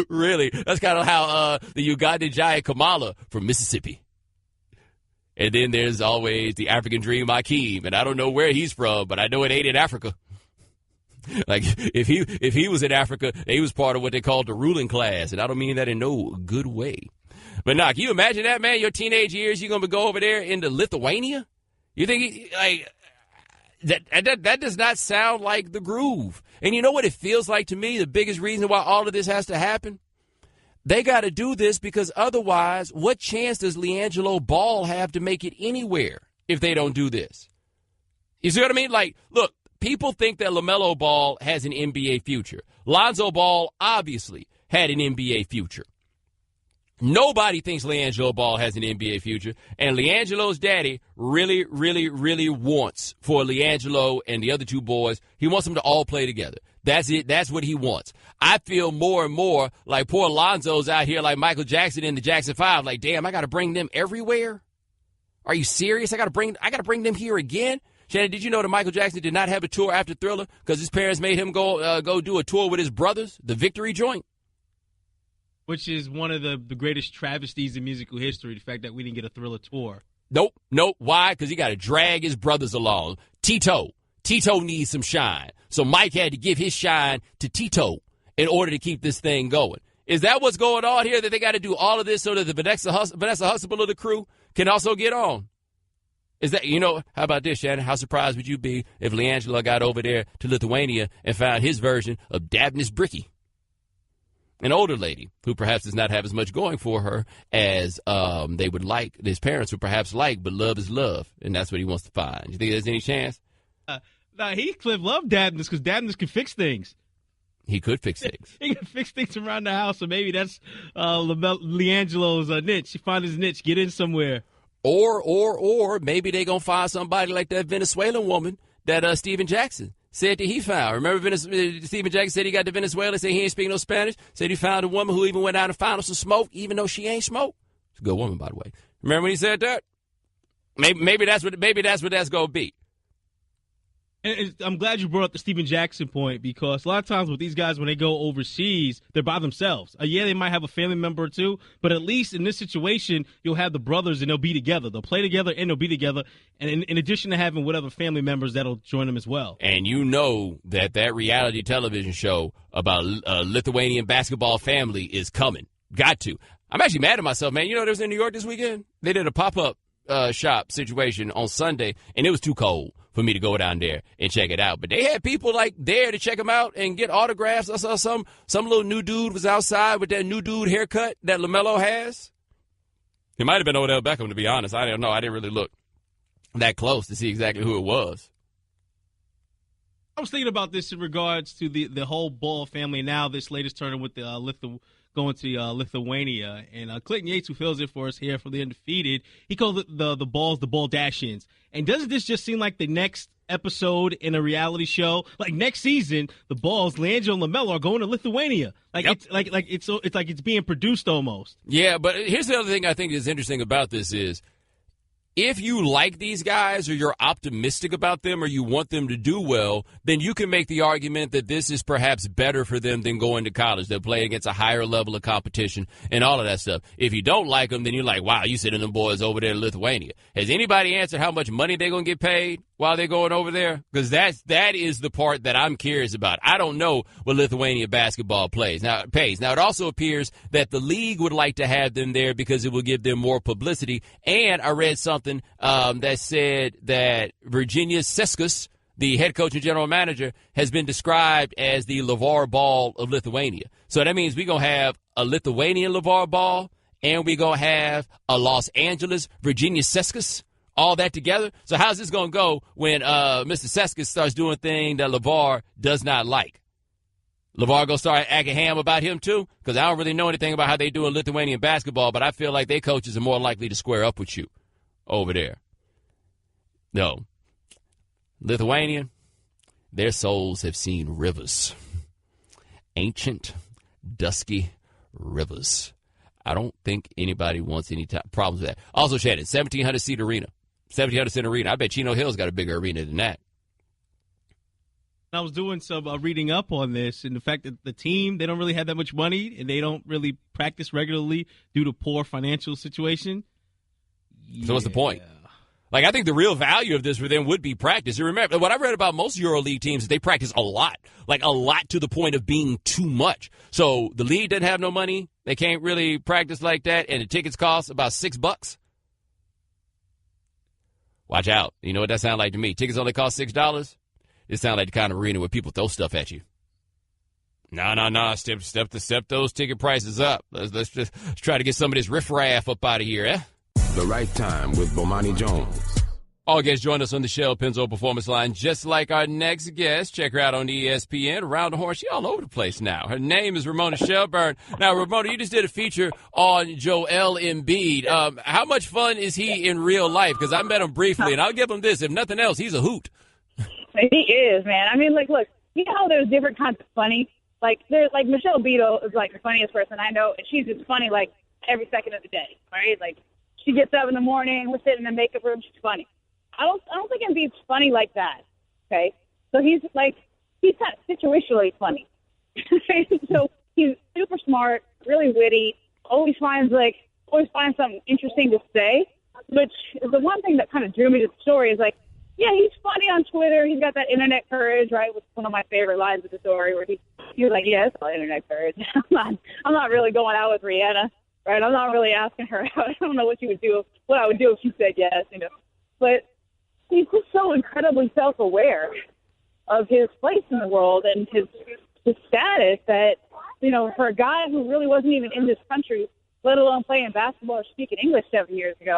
Really? That's kind of how the Ugandan giant Kamala from Mississippi. And then there's always the African Dream Akeem, and I don't know where he's from, but I know it ain't in Africa. Like if he was in Africa, he was part of what they called the ruling class, and I don't mean that in no good way. But now, can you imagine that, man? Your teenage years, you're gonna go over there into Lithuania? You think that does not sound like the groove? And you know what it feels like to me? The biggest reason why all of this has to happen. They got to do this because otherwise, what chance does LiAngelo Ball have to make it anywhere if they don't do this? You see what I mean? Like, look, people think that LaMelo Ball has an NBA future. Lonzo Ball obviously had an NBA future. Nobody thinks LiAngelo Ball has an NBA future, and LiAngelo's daddy really, really, really wants for LiAngelo and the other two boys, he wants them to all play together. That's it. That's what he wants. I feel more and more like poor Lonzo's out here like Michael Jackson in the Jackson 5. Like, damn, I got to bring them everywhere? Are you serious? I got to bring them here again? Shannon, did you know that Michael Jackson did not have a tour after Thriller because his parents made him go do a tour with his brothers, the Victory Joint? Which is one of the greatest travesties in musical history, the fact that we didn't get a Thriller tour. Nope. Why? Because he got to drag his brothers along. Tito needs some shine. So Mike had to give his shine to Tito in order to keep this thing going. Is that what's going on here, that they got to do all of this so that the Vanessa Hustle of the crew can also get on? Is that, how about this, Shannon? How surprised would you be if LiAngelo got over there to Lithuania and found his version of Dabnus Bricky? An older lady who perhaps does not have as much going for her as they would like, his parents would perhaps like, but love is love, and that's what he wants to find. You think there's any chance? Heathcliff loved Dabnus because Dabnus can fix things. He could fix things. He can fix things around the house, so maybe that's LiAngelo's niche. You find his niche, get in somewhere. Or maybe they going to find somebody like that Venezuelan woman that Steven Jackson said that he found. Remember Steven Jackson said he got to Venezuela, said he ain't speaking no Spanish, said he found a woman who even went out and found him some smoke, even though she ain't smoke. It's a good woman, by the way. Remember when he said that? Maybe that's what that's going to be. And I'm glad you brought up the Steven Jackson point, because a lot of times with these guys, when they go overseas, they're by themselves. Yeah, they might have a family member or two, but at least in this situation, you'll have the brothers and they'll be together. They'll play together and they'll be together. And in addition to having whatever family members, that'll join them as well. And you know that reality television show about a Lithuanian basketball family is coming. Got to. I'm actually mad at myself, man. There was in New York this weekend. They did a pop-up shop situation on Sunday, and it was too cold for me to go down there and check it out. But they had people like there to check them out and get autographs. I saw some little new dude was outside with that new dude haircut that LaMelo has. It might have been Odell Beckham, to be honest. I don't know. I didn't really look that close to see exactly who it was. I was thinking about this in regards to the whole Ball family. Now this latest tournament with the going to Lithuania, and Clinton Yates, who fills it for us here for the Undefeated, he calls it the Balls the Ball Dash-ins. And doesn't this just seem like the next episode in a reality show? Like next season, the Balls, Leandro and LaMelo, are going to Lithuania. Like Yep. it's like it's being produced almost. Yeah, but here's the other thing I think is interesting about this is if you like these guys or you're optimistic about them or you want them to do well, then you can make the argument that this is perhaps better for them than going to college. They're playing against a higher level of competition and all of that stuff. If you don't like them, then you're like, wow, you sending them boys over there to Lithuania. Has anybody answered how much money they're going to get paid while they're going over there? Because that is the part that I'm curious about. I don't know what Lithuania basketball pays. Now, it also appears that the league would like to have them there because it will give them more publicity. And I read something that said that Virginia Seskus, the head coach and general manager, has been described as the LeVar Ball of Lithuania. So that means we're going to have a Lithuanian LeVar Ball and we're going to have a Los Angeles Virginia Seskus, all that together. So how's this going to go when Mr. Seskus starts doing things that LeVar does not like? LeVar going to start acting ham about him too? Because I don't really know anything about how they do in Lithuanian basketball, but I feel like their coaches are more likely to square up with you over there. No. Lithuania, their souls have seen rivers. Ancient, dusky rivers. I don't think anybody wants any problems with that. Also, Shannon, 1,700-seat arena. 1,700-seat arena. I bet Chino Hill's got a bigger arena than that. I was doing some reading up on this and the fact that the team, they don't really have that much money and they don't really practice regularly due to poor financial situation. So what's the point? Like, I think the real value of this for them would be practice. And remember, what I read about most EuroLeague teams is they practice a lot. Like, a lot to the point of being too much. So the league doesn't have no money. They can't really practice like that. And the tickets cost about $6. Watch out. You know what that sounds like to me? Tickets only cost $6. It sounds like the kind of arena where people throw stuff at you. No. Step those ticket prices up. Let's try to get some of this riffraff up out of here, eh? The Right Time with Bomani Jones. All guests join us on the Shell Pennzoil Performance Line, just like our next guest. Check her out on ESPN. Around the horn, she's all over the place now. Her name is Ramona Shelburne. Now, Ramona, you just did a feature on Joel Embiid. How much fun is he in real life? Because I met him briefly, and I'll give him this. If nothing else, he's a hoot. He is, man. I mean, like, look, you know how there's different kinds of funny? Like, there's, like, Michelle Beadle is, like, the funniest person I know, and she's just funny, like, every second of the day, right? Like, she gets up in the morning, we're sitting in the makeup room, she's funny. I don't think Embiid's funny like that, okay? So he's kind of situationally funny. So he's super smart, really witty, always finds something interesting to say, which is the one thing that kind of drew me to the story is, like, yeah, he's funny on Twitter. He's got that internet courage, right? Which is one of my favorite lines of the story where he was like, yeah, it's all internet courage. I'm not really going out with Rihanna, right? I'm not really asking her out. I don't know what I would do if she said yes, you know. But he's just so incredibly self-aware of his place in the world and his status that, you know, for a guy who really wasn't even in this country, let alone playing basketball or speaking English 7 years ago,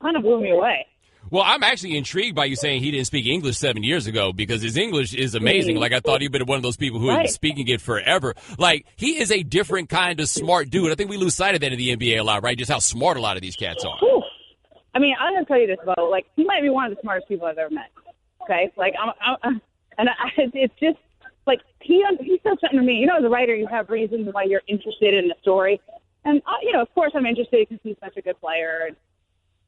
kind of blew me away. Well, I'm actually intrigued by you saying he didn't speak English 7 years ago because his English is amazing. Like, I thought he'd been one of those people who had been speaking it forever. Like, he is a different kind of smart dude. I think we lose sight of that in the NBA a lot, right? Just how smart a lot of these cats are. Whew. I mean, I'm going to tell you this, Bo. Like, he might be one of the smartest people I've ever met. Okay? Like, it's just, like, he said something to me. You know, as a writer, you have reasons why you're interested in the story. And, you know, of course I'm interested because he's such a good player and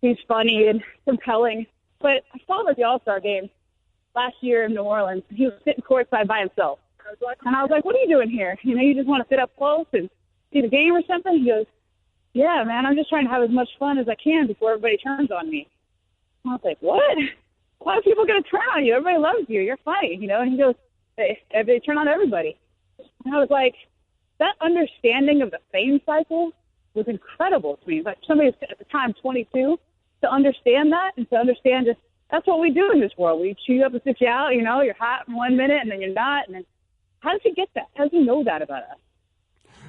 he's funny and compelling. But I saw him at the All-Star game last year in New Orleans. He was sitting courtside by himself. And I was like, what are you doing here? You know, you just want to sit up close and see the game or something? He goes, yeah, man, I'm just trying to have as much fun as I can before everybody turns on me. I was like, what? Why are people going to turn on you? Everybody loves you. You're funny, you know? And he goes, they turn on everybody. And I was like, that understanding of the fame cycle was incredible to me. Like, somebody at the time 22, to understand that and to understand just that's what we do in this world. We chew you up and sit you out, you know, you're hot in 1 minute and then you're not. And then how did you get that? How did you know that about us?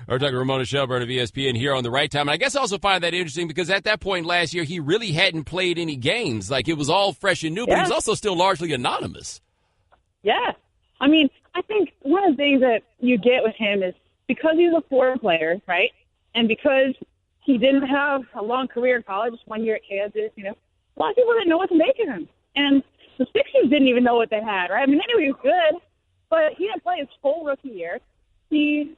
We're talking Ramona Shelburne of ESPN here on The Right Time. And I guess I also find that interesting because at that point last year, he really hadn't played any games. Like, it was all fresh and new, but he was also still largely anonymous. Yeah. I mean, I think one of the things that you get with him is because he's a foreign player, right? And because he didn't have a long career in college, 1 year at Kansas, a lot of people didn't know what to make of him. And the Sixers didn't even know what they had, right? I mean, they knew he was good, but he didn't play his whole rookie year. He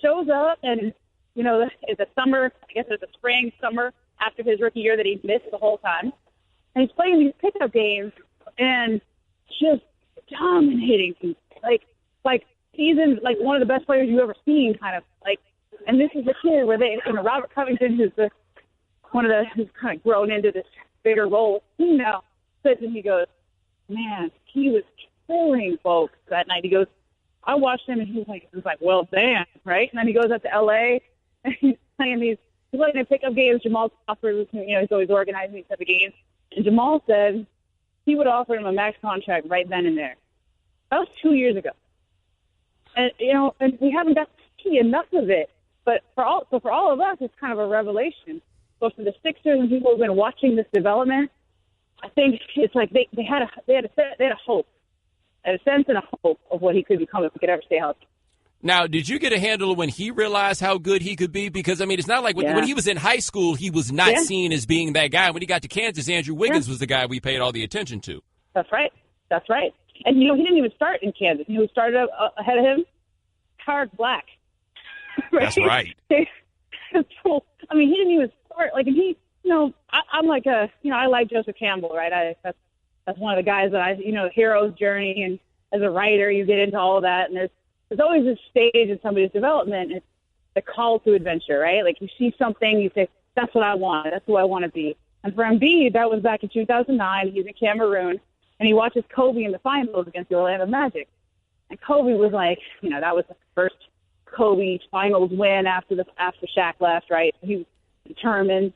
shows up and, it's a summer, I guess it's a spring, summer after his rookie year that he missed the whole time. And he's playing these pickup games and just dominating people. Like seasons, like one of the best players you've ever seen, kind of like. And this is the kid where Robert Covington, who's who's kind of grown into this bigger role, he now sits and he goes, man, he was killing folks that night. He goes, I watched him and he was like, well, damn, right? And then he goes up to L.A. and he's playing these pickup games. Jamal offers, he's always organizing these type of games. And Jamal said he would offer him a max contract right then and there. That was 2 years ago. And, and we haven't got to see enough of it. But for all of us, it's kind of a revelation. But for the Sixers and people who've been watching this development, I think it's like they had a hope, a sense and a hope of what he could become if he could ever stay healthy. Now, did you get a handle of when he realized how good he could be? Because, I mean, it's not like when he was in high school, he was not seen as being that guy. When he got to Kansas, Andrew Wiggins was the guy we paid all the attention to. That's right. And, he didn't even start in Kansas. Who started ahead of him? Tarek Black. Right? That's right. So, I mean, he didn't even start. Like, and he, I'm like I like Joseph Campbell, right? That's one of the guys that hero's journey. And as a writer, you get into all that. And there's always a stage in somebody's development. It's the call to adventure, right? Like, you see something, you say, that's what I want. That's who I want to be. And for Embiid, that was back in 2009. He's in Cameroon, and he watches Kobe in the finals against the Orlando Magic. And Kobe was like, that was the first Kobe finals win after Shaq left, right? So he was determined.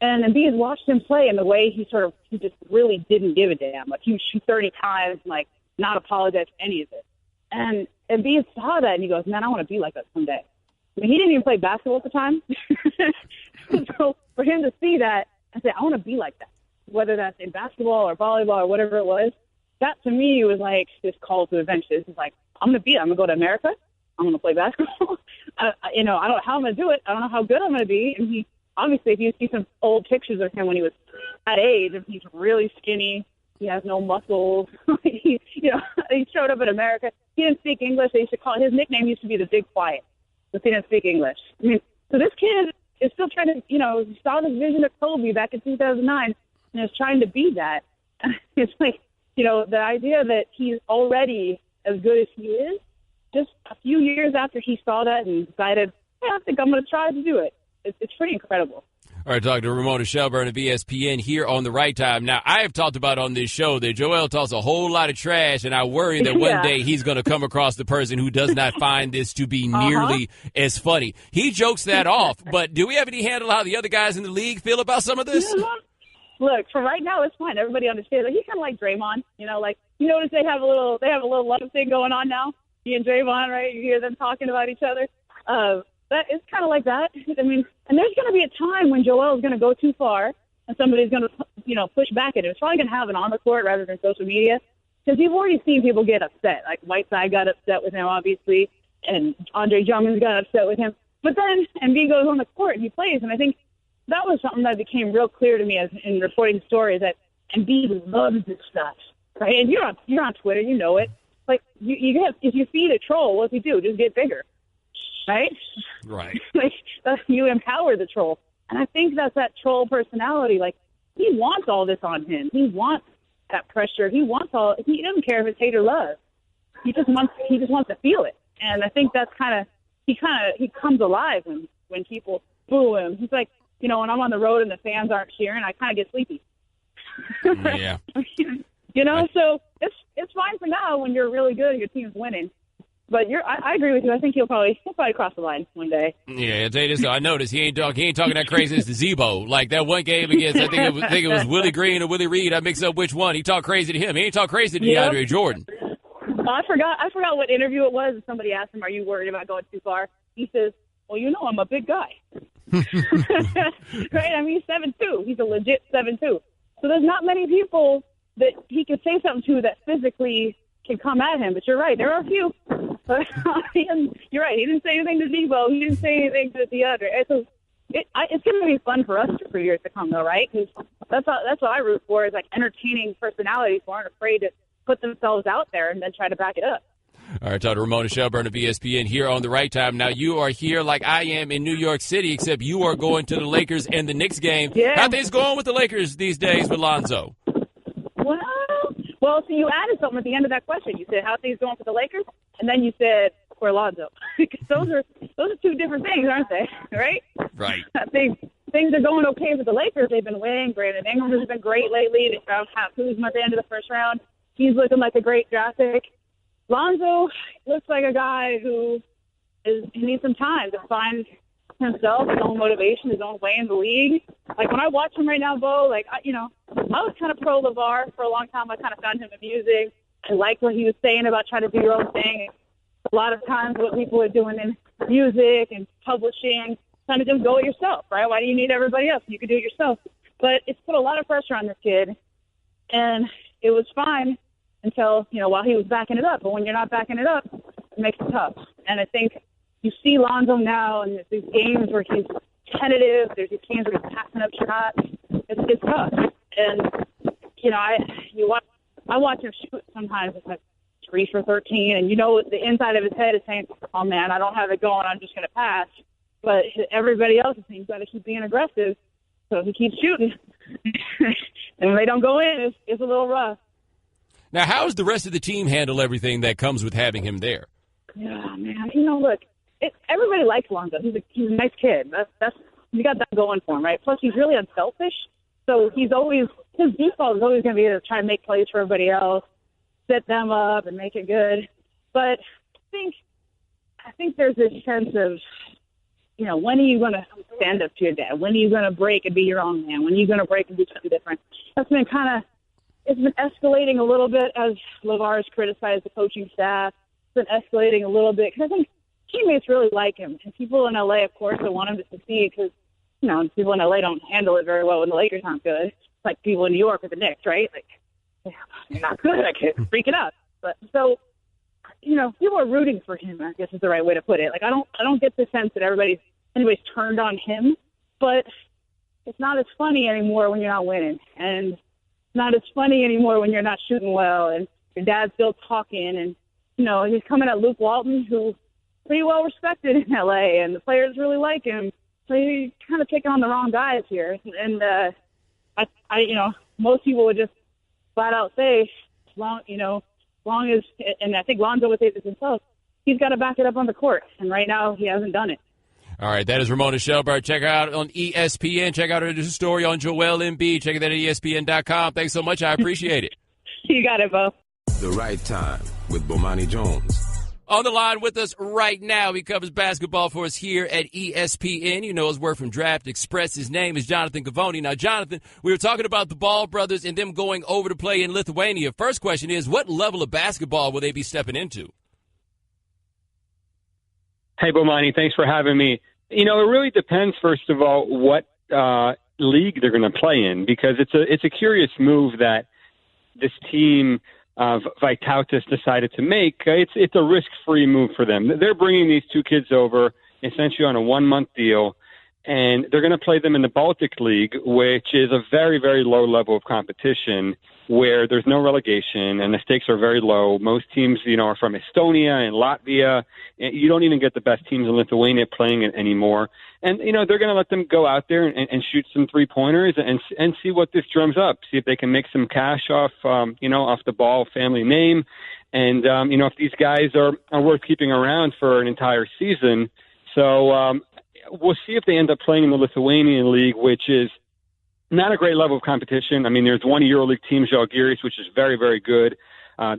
And Embiid watched him play, and the way he just really didn't give a damn. Like, he would shoot 30 times, like, not apologize for any of it. And Embiid saw that, and he goes, man, I want to be like that someday. I mean, he didn't even play basketball at the time. So for him to see that and say, I want to be like that, whether that's in basketball or volleyball or whatever it was, that to me was like this call to adventure. This is like, I'm going to go to America. I'm going to play basketball. I don't know how I'm going to do it. I don't know how good I'm going to be. And he, obviously, if you see some old pictures of him when he was that age, he's really skinny. He has no muscles. He showed up in America. He didn't speak English. They used to call his nickname used to be the Big Quiet, because he didn't speak English. I mean, so this kid is still trying to, he saw this vision of Kobe back in 2009 and is trying to be that. It's like, the idea that he's already as good as he is, just a few years after he saw that and decided, I think I'm going to try to do it. It's pretty incredible. All right, talking to Ramona Shelburne of ESPN here on The Right Time. Now, I have talked about on this show that Joel talks a whole lot of trash, and I worry that one day he's going to come across the person who does not find this to be nearly as funny. He jokes that off, but do we have any handle how the other guys in the league feel about some of this? Look, for right now, it's fine. Everybody understands. Like, he's kind of like Draymond. Like, you notice they have a little love thing going on now. He and Draymond, right? You hear them talking about each other. That it's kind of like that. I mean, and there's going to be a time when Joel is going to go too far, and somebody's going to, push back at it. It's probably going to happen on the court rather than social media, because you've already seen people get upset. Like Whiteside got upset with him, obviously, and Andre Drummond got upset with him. But then Embiid goes on the court and he plays, and I think that was something that became real clear to me in reporting the story, is that Embiid loves this stuff, right? And you're on Twitter, you know it. Like if you feed a troll, what does he do? Just get bigger. Right? Right. Like, you empower the troll. And I think that's that troll personality. Like, he wants all this on him. He wants that pressure. He doesn't care if it's hate or love. He just wants to feel it. And I think that's he comes alive when people boo him. He's like, when I'm on the road and the fans aren't cheering, I kind of get sleepy. Yeah. So it's fine for now when you're really good and your team's winning. But I agree with you. I think he'll probably cross the line one day. Yeah, I'll tell you this though. I noticed he ain't talking that crazy as the Zebo. Like that one game against, I think it was Willie Green or Willie Reed. I mixed up which one. He talked crazy to him. He ain't talk crazy to DeAndre Jordan. I forgot what interview it was. Somebody asked him, "Are you worried about going too far?" He says, "Well, I'm a big guy." Right? I mean, he's 7'2". He's a legit 7'2". So there's not many people that he could say something to that physically can come at him. But you're right, there are a few. But you're right. He didn't say anything to Debo. He didn't say anything to the other. It's going to be fun for us for years to come, though, right? Because that's what I root for, is like entertaining personalities who aren't afraid to put themselves out there and then try to back it up. All right, talking to Ramona Shelburne of ESPN here on The Right Time. Now, you are here like I am in New York City, except you are going to the Lakers and the Knicks game. Yeah. How things going with the Lakers these days with Lonzo? Well, so you added something at the end of that question. You said, how things going for the Lakers? And then you said, for Lonzo. Because those are two different things, aren't they? Right? Right. I think things are going okay for the Lakers. They've been winning. Brandon Ingram has been great lately. They found Kuzma at the end of the first round. He's looking like a great draft pick. Lonzo looks like a guy who needs some time to find himself, his own motivation, his own way in the league. Like, when I watch him right now, Bo, I was kind of pro LeVar for a long time. I kind of found him amusing. I liked what he was saying about trying to do your own thing. A lot of times what people are doing in music and publishing, trying to just go it yourself, right? Why do you need everybody else? You can do it yourself. But it's put a lot of pressure on this kid, and it was fine until, while he was backing it up. But when you're not backing it up, it makes it tough. And I think you see Lonzo now, and there's these games where he's tentative. There's these games where he's passing up shots. It's tough. And, I watch him shoot sometimes. It's like 3 for 13, and the inside of his head is saying, oh, man, I don't have it going. I'm just going to pass. But everybody else is saying, you've got to keep being aggressive. So he keeps shooting. And when they don't go in, it's a little rough. Now, how does the rest of the team handle everything that comes with having him there? Yeah, man. Look, everybody likes Lonzo. He's a nice kid. That's you got that going for him, right? Plus, he's really unselfish. So his default is always going to be to try to make plays for everybody else, set them up, and make it good. But I think there's this sense of, when are you going to stand up to your dad? When are you going to break and be your own man? When are you going to break and do something different? That's been it's been escalating a little bit as LeVar has criticized the coaching staff. It's been escalating a little bit because I think teammates really like him. And people in L.A., of course, they want him to succeed because, people in L.A. don't handle it very well when the Lakers aren't good. It's like people in New York with the Knicks, right? Like, you're not good. I can't freak it out. But so, people are rooting for him, I guess is the right way to put it. Like, I don't get the sense that anybody's turned on him, but it's not as funny anymore when you're not winning. And not as funny anymore when you're not shooting well and your dad's still talking. And, he's coming at Luke Walton, who's pretty well respected in L.A., and the players really like him. So you're kind of taking on the wrong guys here. And, most people would just flat out say, long as, and I think Lonzo would say this himself, he's got to back it up on the court. And right now he hasn't done it. All right, that is Ramona Shelburne. Check her out on ESPN. Check out her story on Joel Embiid. Check it out at ESPN.com. Thanks so much. I appreciate it. You got it, Bo. The Right Time with Bomani Jones. On the line with us right now, he covers basketball for us here at ESPN. You know his work from Draft Express. His name is Jonathan Gavoni. Now, Jonathan, we were talking about the Ball brothers and them going over to play in Lithuania. First question is, what level of basketball will they be stepping into? Hey, Bomani, thanks for having me. It really depends, first of all, what league they're going to play in, because it's a curious move that this team Vitautas decided to make. It's a risk-free move for them. They're bringing these two kids over essentially on a 1-month deal, and they're going to play them in the Baltic League, which is a very, very low level of competition where there's no relegation and the stakes are very low. Most teams, are from Estonia and Latvia. You don't even get the best teams in Lithuania playing it anymore. And, they're going to let them go out there and shoot some three-pointers and see what this drums up, see if they can make some cash off the Ball family name. And, if these guys are worth keeping around for an entire season. So we'll see if they end up playing in the Lithuanian League, which is not a great level of competition. I mean, there's one EuroLeague team, Žalgiris, which is very, very good.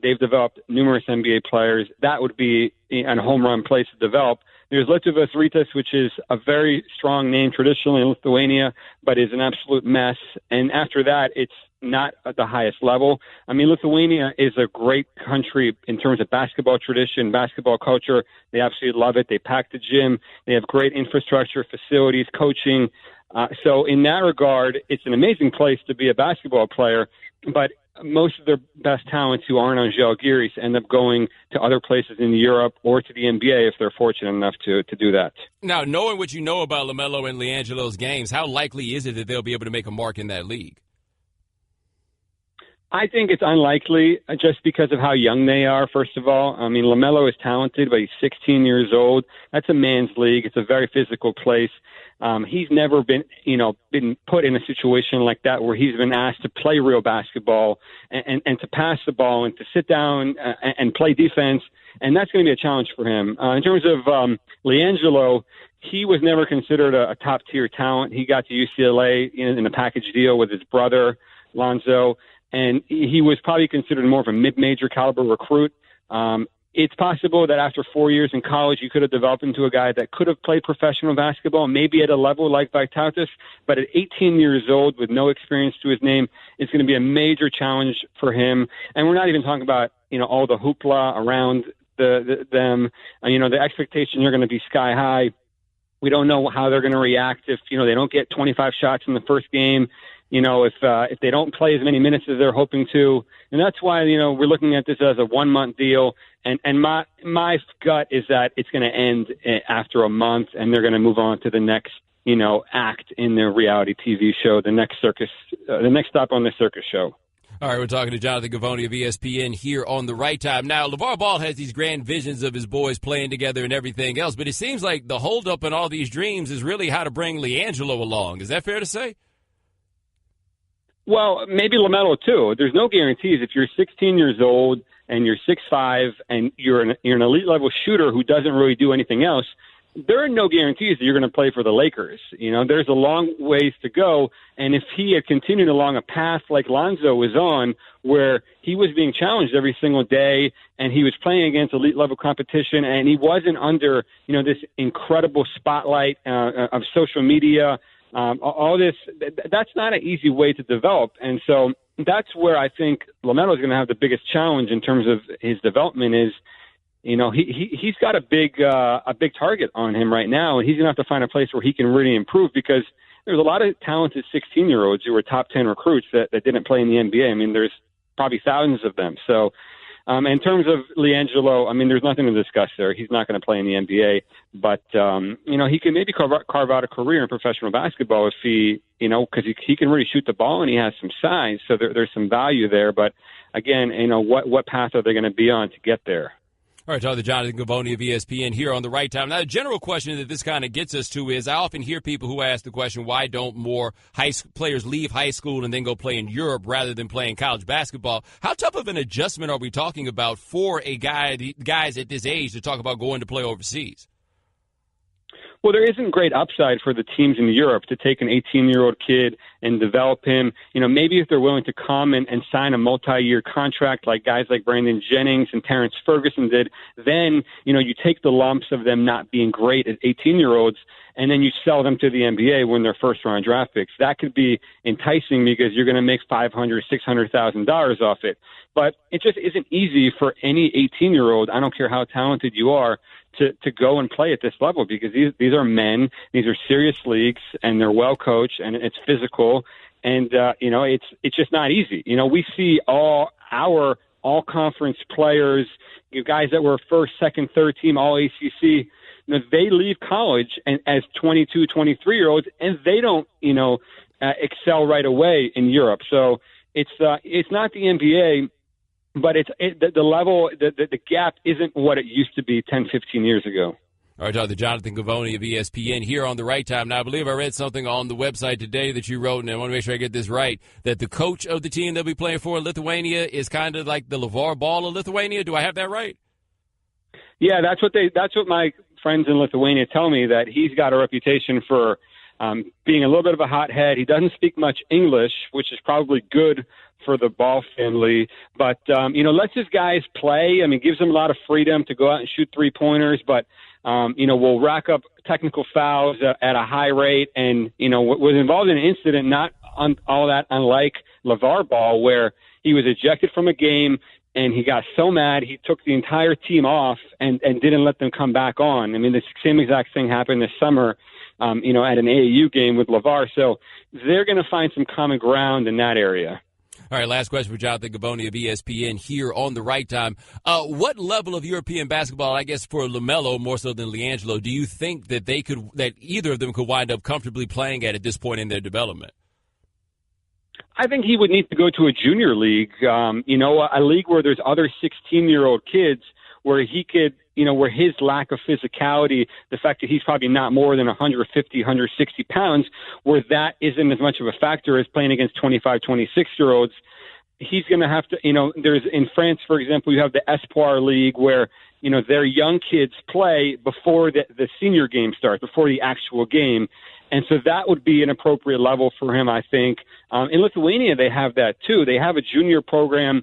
They've developed numerous NBA players. That would be a home run place to develop. There's Lietuvos Rytas, which is a very strong name traditionally in Lithuania, but is an absolute mess. And after that, it's not at the highest level. I mean, Lithuania is a great country in terms of basketball tradition, basketball culture. They absolutely love it. They pack the gym. They have great infrastructure, facilities, coaching. So in that regard, it's an amazing place to be a basketball player. But most of their best talents who aren't on Žalgiris end up going to other places in Europe or to the NBA if they're fortunate enough to do that. Now, knowing what you know about LaMelo and LiAngelo's games, how likely is it that they'll be able to make a mark in that league? I think it's unlikely just because of how young they are, first of all. I mean, LaMelo is talented, but he's 16 years old. That's a man's league. It's a very physical place. He's never been put in a situation like that where he's been asked to play real basketball and to pass the ball and to sit down and play defense. And that's going to be a challenge for him. In terms of LiAngelo, he was never considered a top-tier talent. He got to UCLA in a package deal with his brother, Lonzo, and he was probably considered more of a mid-major caliber recruit. It's possible that after 4 years in college, you could have developed into a guy that could have played professional basketball, maybe at a level like Vaitautas, but at 18 years old with no experience to his name, it's going to be a major challenge for him. And we're not even talking about, all the hoopla around them. The expectations are going to be sky high. We don't know how they're going to react if, they don't get 25 shots in the first game. If they don't play as many minutes as they're hoping to. And that's why, we're looking at this as a 1 month deal. And my gut is that it's going to end after a month and they're going to move on to the next, act in their reality TV show, the next stop on the circus show. All right, we're talking to Jonathan Givony of ESPN here on The Right Time. Now, LeVar Ball has these grand visions of his boys playing together and everything else, but it seems like the holdup in all these dreams is really how to bring LiAngelo along. Is that fair to say? Well, maybe LaMelo too. There's no guarantees. If you're 16 years old and you're 6'5" and you're an elite level shooter who doesn't really do anything else, there are no guarantees that you're going to play for the Lakers. There's a long ways to go. And if he had continued along a path like Lonzo was on, where he was being challenged every single day and he was playing against elite level competition and he wasn't under, this incredible spotlight of social media, all this, that's not an easy way to develop. And so that's where I think LaMelo is going to have the biggest challenge in terms of his development is, he's got a big target on him right now, and he's going to have to find a place where he can really improve because there's a lot of talented 16-year-olds who were top 10 recruits that didn't play in the NBA. I mean, there's probably thousands of them. So in terms of LiAngelo, I mean, there's nothing to discuss there. He's not going to play in the NBA, but, he can maybe carve out a career in professional basketball if he, because he can really shoot the ball and he has some size. So there's some value there. But again, what path are they going to be on to get there? All right, talking to Jonathan Givony of ESPN here on The Right Time. Now, the general question that this kind of gets us to is I often hear people who ask the question, why don't more players leave high school and then go play in Europe rather than playing college basketball? How tough of an adjustment are we talking about for guys at this age to talk about going to play overseas? Well, there isn't great upside for the teams in Europe to take an 18-year-old kid and develop him. Maybe if they're willing to come and sign a multi-year contract like guys like Brandon Jennings and Terrence Ferguson did, then, you take the lumps of them not being great as 18-year-olds and then you sell them to the NBA when they're first-round draft picks. That could be enticing because you're going to make $500,000, $600,000 off it. But it just isn't easy for any 18-year-old, I don't care how talented you are, to go and play at this level because these are men, these are serious leagues, and they're well coached, and it's physical, and it's just not easy. We see all conference players, guys that were first, second, third team, all ACC. They leave college and as 22, 23-year-olds, and they don't excel right away in Europe. So it's not the NBA. But the level, the gap isn't what it used to be 10, 15 years ago. All right, Dr. Jonathan Givony of ESPN here on The Right Time. Now, I believe I read something on the website today that you wrote, and I want to make sure I get this right, that the coach of the team they'll be playing for in Lithuania is kind of like the LeVar Ball of Lithuania. Do I have that right? Yeah, that's what my friends in Lithuania tell me, that he's got a reputation for being a little bit of a hothead. He doesn't speak much English, which is probably good for the Ball family, but lets his guys play. I mean, gives them a lot of freedom to go out and shoot 3-pointers, but will rack up technical fouls at a high rate, and was involved in an incident not all that unlike LeVar Ball, where he was ejected from a game and he got so mad he took the entire team off and didn't let them come back on. I mean, the same exact thing happened this summer, at an AAU game with LeVar. So they're going to find some common ground in that area. All right, last question for Jonathan Gaboni of ESPN here on The Right Time. What level of European basketball, I guess for LaMelo more so than LiAngelo, do you think that either of them could wind up comfortably playing at this point in their development? I think he would need to go to a junior league, a league where there's other 16-year-old kids where he could, where his lack of physicality, the fact that he's probably not more than 150, 160 pounds, where that isn't as much of a factor as playing against 25, 26-year-olds. He's going to have to, there's in France, for example, you have the Espoir League where, their young kids play before the senior game starts, before the actual game. And so that would be an appropriate level for him, I think. In Lithuania, they have that too. They have a junior program.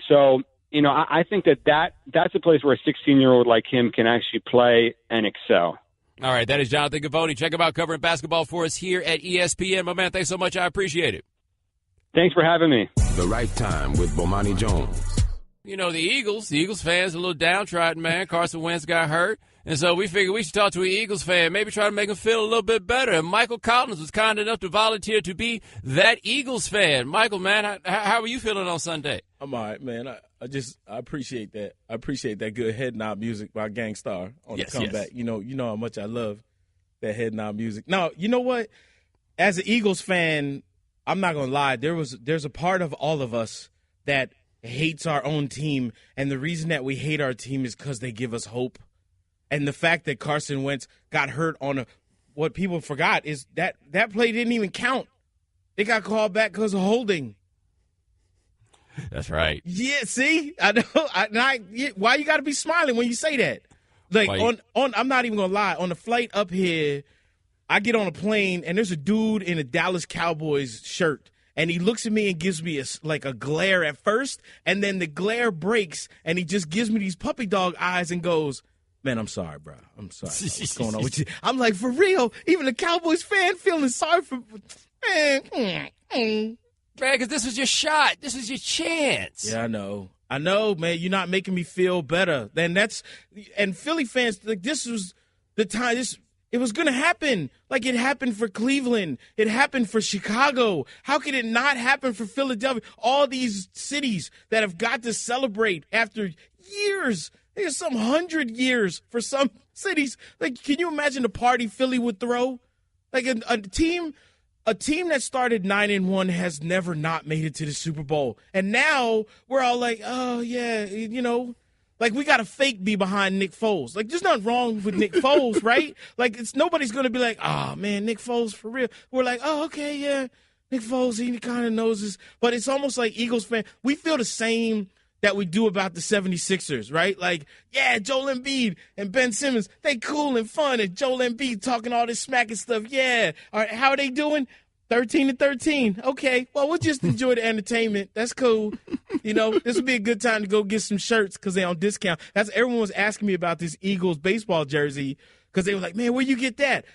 So, I think that's a place where a 16-year-old like him can actually play and excel. All right, that is Jonathan Gaboni. Check him out covering basketball for us here at ESPN. My man, thanks so much. I appreciate it. Thanks for having me. The Right Time with Bomani Jones. The Eagles fans a little downtrodden, man. Carson Wentz got hurt. And so we figured we should talk to an Eagles fan, maybe try to make him feel a little bit better. And Michael Collins was kind enough to volunteer to be that Eagles fan. Michael, man, how are you feeling on Sunday? I'm all right, man. I appreciate that. I appreciate that good head nod music by Gangstar on the comeback. Yes. You know how much I love that head nod music. Now, you know what? As an Eagles fan, I'm not gonna lie. There's a part of all of us that hates our own team, and the reason that we hate our team is because they give us hope. And the fact that Carson Wentz got hurt on what people forgot is that play didn't even count. It got called back because of holding. That's right. Yeah, see? I know. Why you got to be smiling when you say that? Like, I'm not even going to lie. On the flight up here, I get on a plane, and there's a dude in a Dallas Cowboys shirt. And he looks at me and gives me a glare at first, and then the glare breaks, and he just gives me these puppy dog eyes and goes, "Man, I'm sorry, bro. I'm sorry. What's going on with you?" I'm like, for real? Even a Cowboys fan feeling sorry for man? Man, because this was your shot. This was your chance. Yeah, I know, man. You're not making me feel better. And Philly fans, like, this was the time. It was going to happen. Like, it happened for Cleveland. It happened for Chicago. How could it not happen for Philadelphia? All these cities that have got to celebrate after years. There's some 100 years for some cities. Like, can you imagine the party Philly would throw? Like, a team that started 9-1 has never not made it to the Super Bowl. And now we're all like, oh, yeah, like, we got a fake be behind Nick Foles. Like, there's nothing wrong with Nick Foles, right? Like, nobody's going to be like, oh, man, Nick Foles for real. We're like, oh, okay, yeah, Nick Foles, he kind of knows this. But it's almost like Eagles fans, we feel the same that we do about the 76ers, right? Like, yeah, Joel Embiid and Ben Simmons, they cool and fun. And Joel Embiid talking all this smack and stuff. Yeah. All right, how are they doing? 13-13. Okay, well, we'll just enjoy the entertainment. That's cool. This would be a good time to go get some shirts because they're on discount. Everyone was asking me about this Eagles baseball jersey because they were like, man, where you get that?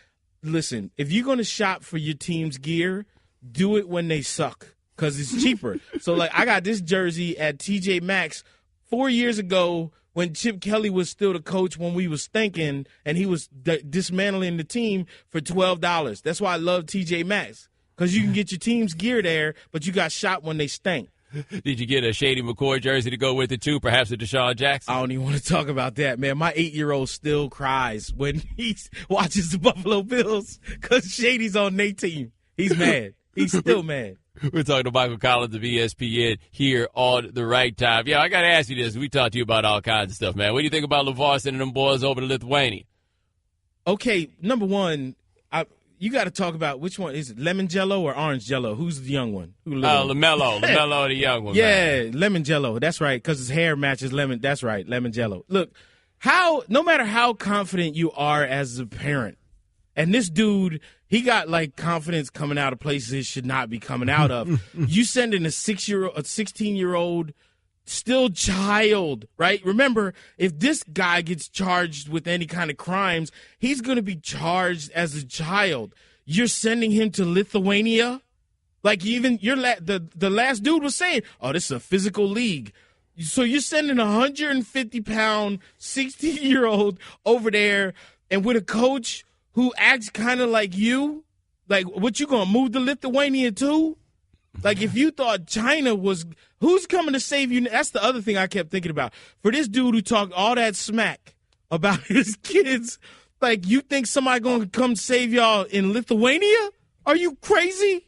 Listen, if you're going to shop for your team's gear, do it when they suck because it's cheaper. So, like, I got this jersey at TJ Maxx 4 years ago when Chip Kelly was still the coach when we was thinking and he was dismantling the team for $12. That's why I love TJ Maxx. Because you can get your team's gear there, but you got shot when they stink. Did you get a Shady McCoy jersey to go with it, too? Perhaps a Deshaun Jackson? I don't even want to talk about that, man. My 8-year-old still cries when he watches the Buffalo Bills because Shady's on their team. He's mad. He's still mad. We're talking to Michael Collins of ESPN here on The Right Time. Yeah, I got to ask you this. We talked to you about all kinds of stuff, man. What do you think about LeVar sending them boys over to Lithuania? Okay, number one, you got to talk about which one. Is it lemon jello or orange jello? Who's the young one? LaMelo. LaMelo, the young one. Yeah, man. Lemon jello. That's right, because his hair matches lemon. That's right, lemon jello. Look, no matter how confident you are as a parent, and this dude, he got, like, confidence coming out of places it should not be coming out of. You sending a 16-year-old still child, right? Remember, if this guy gets charged with any kind of crimes, he's going to be charged as a child. You're sending him to Lithuania? Like, even the last dude was saying, oh, this is a physical league. So you're sending a 150-pound, 16-year-old over there and with a coach who acts kind of like you? Like, what, you going to move to Lithuania too? Like, if you thought China was – who's coming to save you? That's the other thing I kept thinking about. For this dude who talked all that smack about his kids, like, you think somebody going to come save y'all in Lithuania? Are you crazy?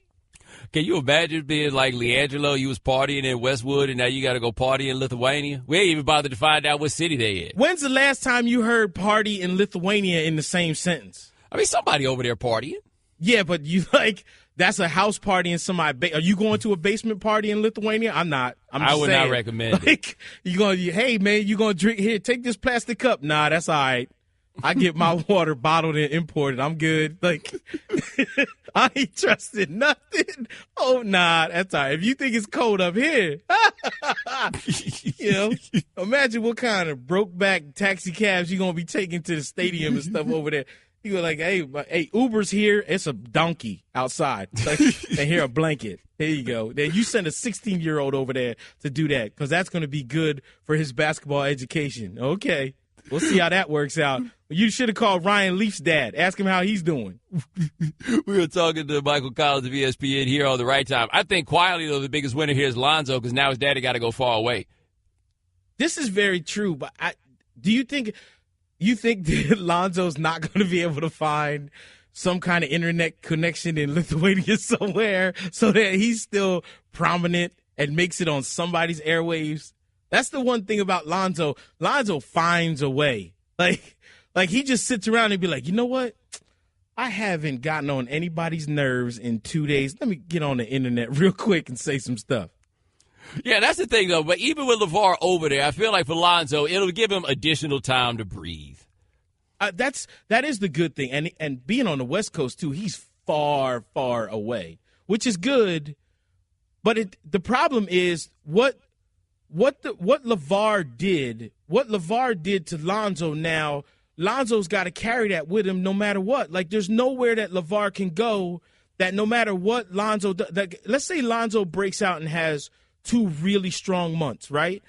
Can you imagine being like LiAngelo? You was partying in Westwood, and now you got to go party in Lithuania? We ain't even bothered to find out what city they in. When's the last time you heard party in Lithuania in the same sentence? I mean, somebody over there partying. Yeah, but you like that's a house party in somebody. Are you going to a basement party in Lithuania? I'm not. I would not recommend like, it. You going? Hey man, you gonna drink here? Take this plastic cup. Nah, that's all right. I get my water bottled and imported. I'm good. Like, I ain't trusting nothing. Oh, nah, that's all right. If you think it's cold up here, you know, imagine what kind of broke back taxi cabs you're going to be taking to the stadium and stuff over there. You go like, hey, Uber's here. It's a donkey outside. Like, and here a blanket. There you go. Then you send a 16-year-old over there to do that because that's going to be good for his basketball education. Okay. We'll see how that works out. You should have called Ryan Leaf's dad. Ask him how he's doing. We were talking to Michael Collins of ESPN here on The Right Time. I think quietly, though, the biggest winner here is Lonzo because now his daddy got to go far away. This is very true, but do you think that Lonzo's not going to be able to find some kind of internet connection in Lithuania somewhere so that he's still prominent and makes it on somebody's airwaves? That's the one thing about Lonzo. Lonzo finds a way. Like he just sits around and be like, you know what? I haven't gotten on anybody's nerves in 2 days. Let me get on the internet real quick and say some stuff. Yeah, that's the thing, though. But even with LeVar over there, I feel like for Lonzo, it'll give him additional time to breathe. That is the good thing. And being on the West Coast, too, he's far, far away, which is good. But the problem is what LeVar did to Lonzo now, Lonzo's got to carry that with him no matter what. Like, there's nowhere that LeVar can go that no matter what Lonzo does. Let's say Lonzo breaks out and has 2 really strong months, right?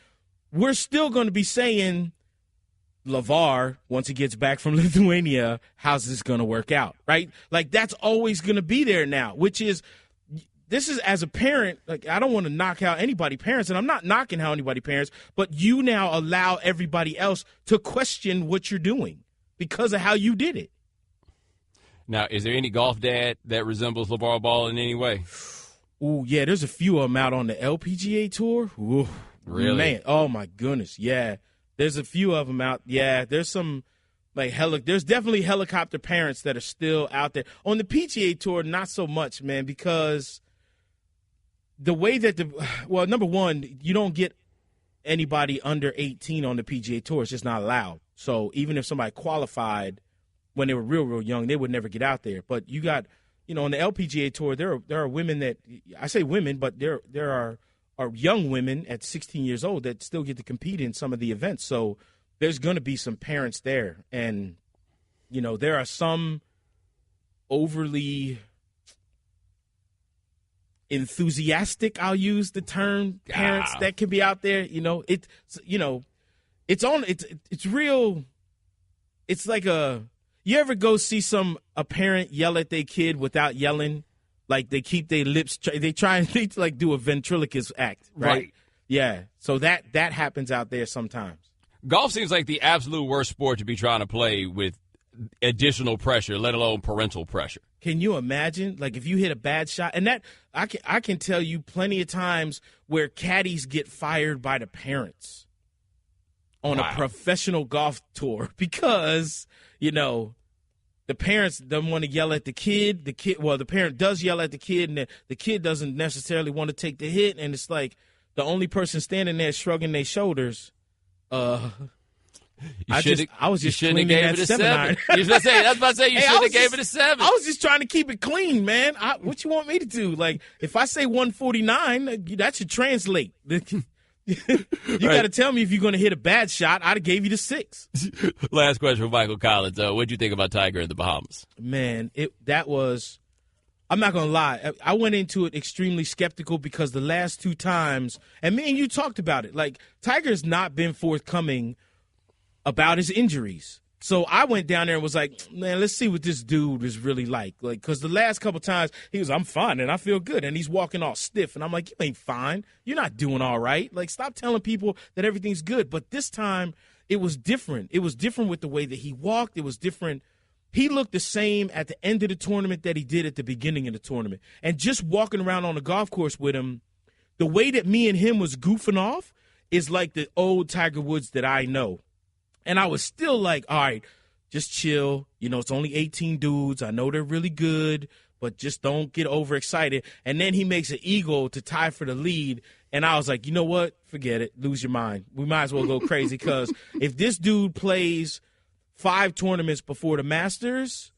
We're still going to be saying, LeVar, once he gets back from Lithuania, how's this going to work out, right? Like, that's always going to be there now, which is – this is, as a parent, like, I don't want to knock out anybody parents, and I'm not knocking how anybody parents, but you now allow everybody else to question what you're doing because of how you did it. Now, is there any golf dad that resembles LeVar Ball in any way? Ooh, yeah, there's a few of them out on the LPGA tour. Ooh, really? Man, oh, my goodness, yeah. There's a few of them out. Yeah, there's some, like, there's definitely helicopter parents that are still out there. On the PGA tour, not so much, man, because – the way that number one, you don't get anybody under 18 on the PGA Tour. It's just not allowed. So even if somebody qualified when they were real, real young, they would never get out there. But you got, on the LPGA Tour, there are women that, I say women, but there are young women at 16 years old that still get to compete in some of the events. So there's going to be some parents there. And, there are some overly enthusiastic, I'll use the term, parents that can be out there. It's real. It's like you ever go see a parent yell at their kid without yelling? Like they keep their lips, they like do a ventriloquist act, right? Yeah. So that happens out there sometimes. Golf seems like the absolute worst sport to be trying to play with additional pressure, let alone parental pressure. Can you imagine, like, if you hit a bad shot? And that I can tell you plenty of times where caddies get fired by the parents on a professional golf tour because, the parents don't want to yell at the kid. The parent does yell at the kid, and the kid doesn't necessarily want to take the hit. And it's like the only person standing there shrugging their shoulders. I was just shouldn't have gave it a 7. I was about to say you should have gave it a 7. I was just trying to keep it clean, man. What you want me to do? Like, if I say 149, that should translate. You got to tell me if you're going to hit a bad shot. I'd have gave you the 6. Last question for Michael Collins. What'd you think about Tiger in the Bahamas? Man, that was. I'm not going to lie. I went into it extremely skeptical because the last 2 times, and me and you talked about it. Like, Tiger's not been forthcoming about his injuries. So I went down there and was like, man, let's see what this dude is really like. Like, because the last couple times he was, I'm fine and I feel good. And he's walking all stiff. And I'm like, you ain't fine. You're not doing all right. Like, stop telling people that everything's good. But this time it was different. It was different with the way that he walked. It was different. He looked the same at the end of the tournament that he did at the beginning of the tournament. And just walking around on the golf course with him, the way that me and him was goofing off is like the old Tiger Woods that I know. And I was still like, all right, just chill. You know, it's only 18 dudes. I know they're really good, but just don't get overexcited. And then he makes an eagle to tie for the lead. And I was like, you know what? Forget it. Lose your mind. We might as well go crazy because if this dude plays 5 tournaments before the Masters,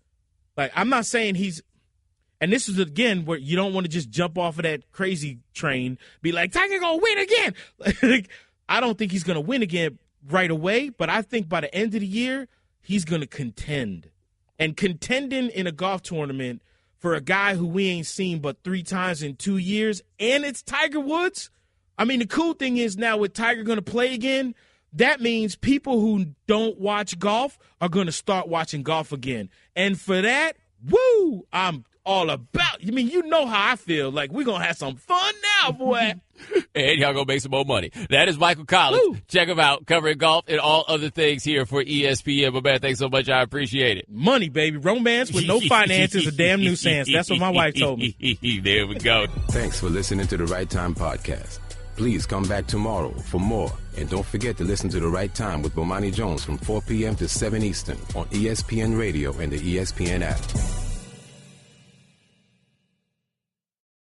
like, I'm not saying he's – and this is, again, where you don't want to just jump off of that crazy train, be like, Tiger going to win again. Like, I don't think he's going to win again right away, but I think by the end of the year, he's going to contend. And contending in a golf tournament for a guy who we ain't seen but 3 times in 2 years, and it's Tiger Woods. I mean, the cool thing is now with Tiger going to play again, that means people who don't watch golf are going to start watching golf again. And for that, woo, I'm all about. You mean, you know how I feel. Like, we're going to have some fun now, boy. And y'all going to make some more money. That is Michael Collins. Woo. Check him out, covering golf and all other things here for ESPN. But, man, thanks so much. I appreciate it. Money, baby. Romance with no finance is a damn nuisance. That's what my wife told me. There we go. Thanks for listening to the Right Time Podcast. Please come back tomorrow for more. And don't forget to listen to The Right Time with Bomani Jones from 4 p.m. to 7 Eastern on ESPN Radio and the ESPN app.